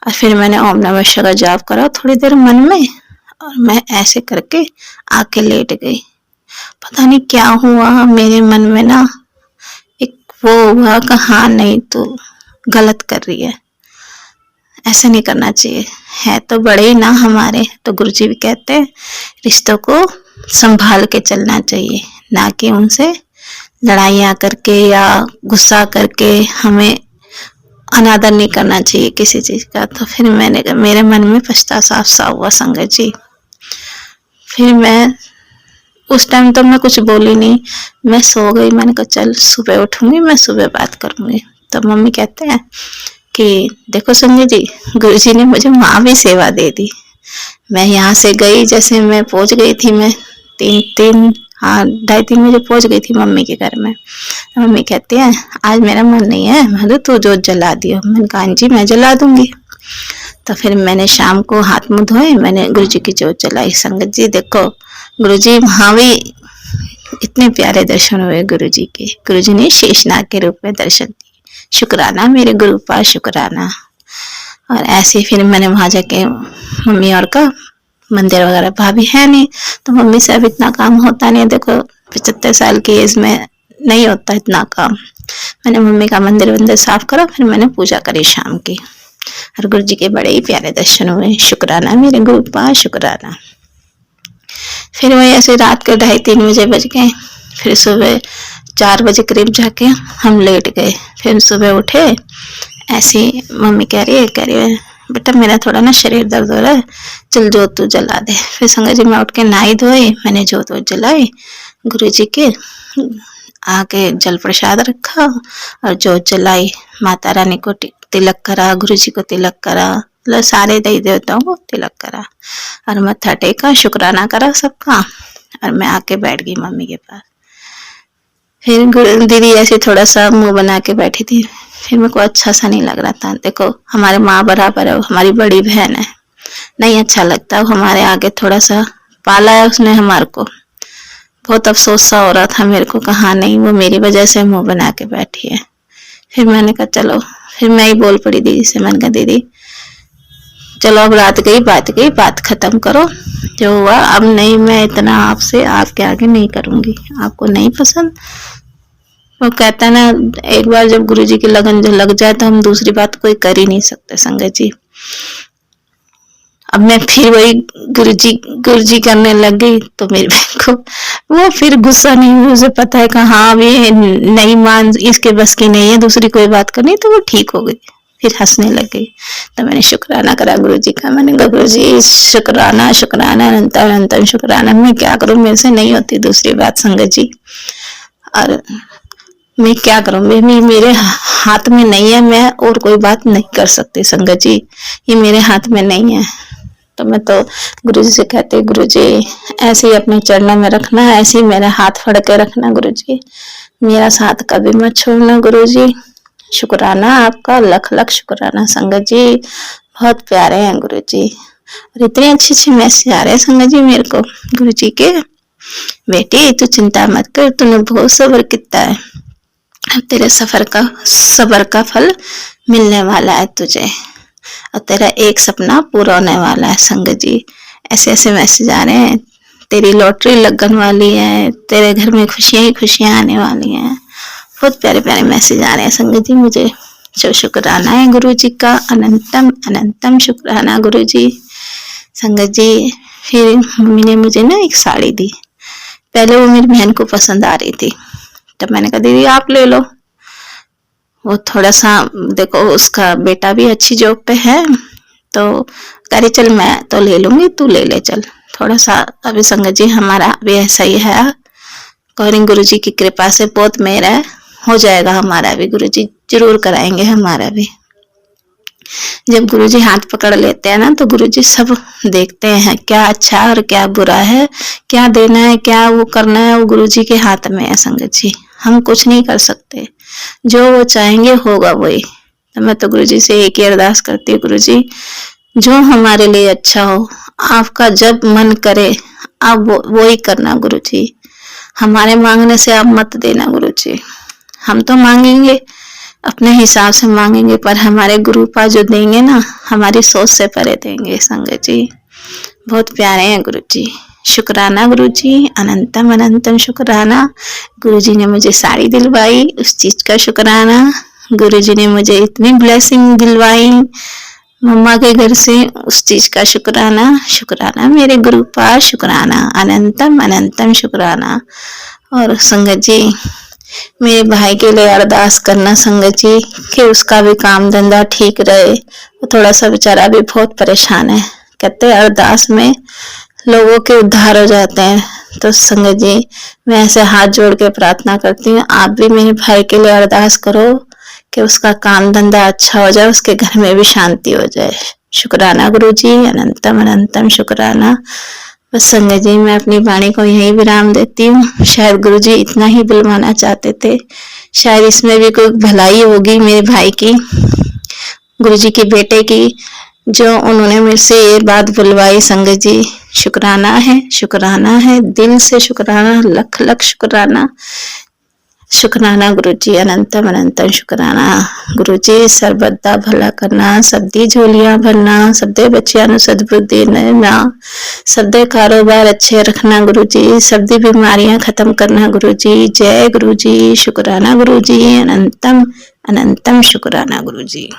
Speaker 4: और फिर मैंने ओम नमः शिवाय जाप करा थोड़ी देर मन में और मैं ऐसे करके आके लेट गई। पता नहीं क्या हुआ मेरे मन में ना एक वो हुआ कि हाँ नहीं तो गलत कर रही है, ऐसे नहीं करना चाहिए। है तो बड़े ही ना हमारे, तो गुरुजी भी कहते हैं रिश्तों को संभाल के चलना चाहिए, ना कि उनसे लड़ाइयाँ करके या गुस्सा करके हमें अनादर नहीं करना चाहिए किसी चीज का। तो फिर मेरे मन में पछतावा सा हुआ संगत जी। फिर मैं उस टाइम तो मैं कुछ बोली नहीं, मैं सो गई। मैंने कहा चल सुबह उठूंगी मैं, सुबह बात करूंगी। तो मम्मी कहते हैं कि देखो संजय जी गुरुजी ने मुझे वहां भी सेवा दे दी। मैं यहाँ से गई, जैसे मैं पहुंच गई थी, मैं 2:30 बजे पहुंच गई थी मम्मी के घर में। मम्मी कहती है आज मेरा मन नहीं है, मैं तू जोत जला दियो। मैंने कहा जी मैं जला दूंगी। तो फिर मैंने शाम को हाथ मुंह धोए, मैंने गुरुजी की जोत जलाई। संगत जी देखो गुरुजी वहां भी इतने प्यारे दर्शन हुए गुरुजी के। गुरुजी ने शेषनाग के रूप में दर्शन दिए। शुक्राना मेरे गुरु पास शुक्राना। और ऐसे फिर मैंने वहां जाके मम्मी और का मंदिर वगैरह, भाभी है नहीं तो मम्मी से अब इतना काम होता नहीं। देखो 75 साल की एज में नहीं होता इतना काम। मैंने मम्मी का मंदिर साफ करा, फिर मैंने पूजा करी शाम की और गुरु जी के बड़े ही प्यारे दर्शन हुए। शुक्राना मेरे गुरु पास शुक्राना। फिर वही ऐसे रात के 2:30-3 बजे बज गए। फिर सुबह 4 बजे करीब जाके हम लेट गए। फिर सुबह उठे, ऐसी मम्मी कह रही है बेटा मेरा थोड़ा ना शरीर दर्द हो रहा है, चल जोत तू जला दे। फिर संगत जी मैं उठ के नहाई धोई, मैंने जोत जलाई, गुरु जी के आके जल प्रसाद रखा और जोत जलाई। माता रानी को तिलक करा, गुरु जी को तिलक करा, मतलब सारे देवी देवताओं को तिलक करा और मत्था टेका, शुक्राना करा सबका। और मैं आके बैठ गई मम्मी के पास। फिर दीदी ऐसे थोड़ा सा मुंह बना के बैठी थी। फिर मेरे को अच्छा सा नहीं लग रहा था। देखो हमारे माँ बराबर है, हमारी बड़ी बहन है, नहीं अच्छा लगता। हमारे आगे थोड़ा सा पाला है उसने हमारे को, बहुत अफसोस सा हो रहा था मेरे को, कहा नहीं वो मेरी वजह से मुंह बना के बैठी है। फिर मैंने कहा चलो, फिर मैं ही बोल पड़ी दीदी से। मैंने कहा दीदी चलो अब रात गई, बात खत्म करो, जो हुआ अब नहीं, मैं इतना आपसे आपके आगे नहीं करूंगी, आपको नहीं पसंद। वो कहता है ना एक बार जब गुरुजी की लगन लग जाए तो हम दूसरी बात कोई कर ही नहीं सकते संगत जी। अब मैं फिर वही गुरुजी करने लग गई तो मेरी बहन को वो फिर गुस्सा नहीं हुआ, उसे पता है कि हाँ अब ये नहीं मान, इसके बस की नहीं है दूसरी कोई बात करनी, तो वो ठीक हो गई, फिर हंसने लग गई। तो मैंने शुक्राना करा गुरुजी का। मैंने कहा गुरुजी शुक्राना शुक्राना अनंतम अनंतम शुक्राना, मैं क्या करूं, मेरे से नहीं होती दूसरी बात संगत जी। और मैं क्या करूं, मेरे हाथ में नहीं है, मैं और कोई बात नहीं कर सकती संगत जी, ये मेरे हाथ में नहीं है। तो मैं तो गुरुजी से कहती गुरुजी ऐसे ही अपने चरणों में रखना, ऐसे ही मेरा हाथ फड़ के रखना गुरुजी, मेरा साथ कभी मत छोड़ना गुरुजी, शुक्राना आपका, लख लख शुक्राना संगत जी, बहुत प्यारे हैं गुरु जी। और इतने अच्छे अच्छे मैसेज आ रहे हैं संगत जी मेरे को गुरु जी के। बेटी तू चिंता मत कर, तूने बहुत सब्र किया है, अब तेरे सब्र का फल मिलने वाला है तुझे, और तेरा एक सपना पूरा होने वाला है संगत जी। ऐसे ऐसे मैसेज आ रहे हैं, तेरी लॉटरी लगन वाली है, तेरे घर में खुशियां ही खुशियां आने वाली हैं। बहुत प्यारे प्यारे मैसेज आ रहे हैं संगत जी मुझे। जो शुक्राना है गुरु जी का, अनंतम अनंतम शुक्राना गुरु जी। संगत जी फिर मम्मी ने मुझे ना एक साड़ी दी। पहले वो मेरी बहन को पसंद आ रही थी, तब मैंने कहा दीदी आप ले लो। वो थोड़ा सा देखो उसका बेटा भी अच्छी जॉब पे है, तो कह रही चल मैं तो ले लूंगी, तू ले ले चल। थोड़ा सा अभी संगत जी हमारा भी ऐसा ही है, कौरिंग गुरु जी की कृपा से बहुत मेहर है, हो जाएगा हमारा भी, गुरु जी जरूर कराएंगे हमारा भी। जब गुरु जी हाथ पकड़ लेते हैं ना तो गुरु जी सब देखते हैं, क्या अच्छा और क्या बुरा है, क्या देना है क्या वो करना है, वो गुरु जी के हाथ में है संगत जी। हम कुछ नहीं कर सकते, जो वो चाहेंगे होगा वही। तो मैं तो गुरु जी से एक ही अरदास करती हूँ, गुरु जी जो हमारे लिए अच्छा हो, आपका जब मन करे आप वो ही करना गुरु जी। हमारे मांगने से आप मत देना गुरु जी। हम तो मांगेंगे अपने हिसाब से मांगेंगे, पर हमारे गुरु पा जो देंगे ना, हमारी सोच से परे देंगे संगत जी। बहुत प्यारे हैं गुरु जी। शुक्राना गुरु जी, अनंतम अनंतम शुक्राना। गुरु जी ने मुझे साड़ी दिलवाई, उस चीज का शुक्राना। गुरु जी ने मुझे इतनी ब्लेसिंग दिलवाई मम्मा के घर से, उस चीज का शुक्राना। शुक्राना मेरे गुरु पा, शुक्राना अनंतम अनंतम शुक्राना। और संगत जी मेरे भाई के लिए अरदास करना संगत जी, कि उसका भी काम धंधा ठीक रहे। वो थोड़ा सा बेचारा भी बहुत परेशान है, कहते हैं अरदास में लोगों के उद्धार हो जाते हैं। तो संगत जी मैं ऐसे हाथ जोड़ के प्रार्थना करती हूँ, आप भी मेरे भाई के लिए अरदास करो कि उसका काम धंधा अच्छा हो जाए, उसके घर में भी शांति हो जाए। शुक्राना गुरु जी, अनंतम अनंतम शुक्राना। बस संगत जी मैं अपनी वाणी को यही विराम देती हूँ। शायद गुरु जी इतना ही बुलवाना चाहते थे, शायद इसमें भी कोई भलाई होगी मेरे भाई की, गुरु जी के बेटे की, जो उन्होंने मेरे से ये बात बुलवाई संगत जी। शुक्राना है, दिल से शुक्राना, लख लख शुक्राना। शुक्राना गुरु जी, अनंतम अनंतम शुक्राना। गुरु जी सर्वदा दा भला करना, सबदी झोलियां भरना, सबदे बच्चियां नु सद्बुद्धि देना, सबदे कारोबार अच्छे रखना गुरु जी, सबदी बीमारियां खत्म करना गुरु जी। जय गुरु जी, शुक्राना गुरु जी, अनंतम अनंतम शुक्राना गुरु जी।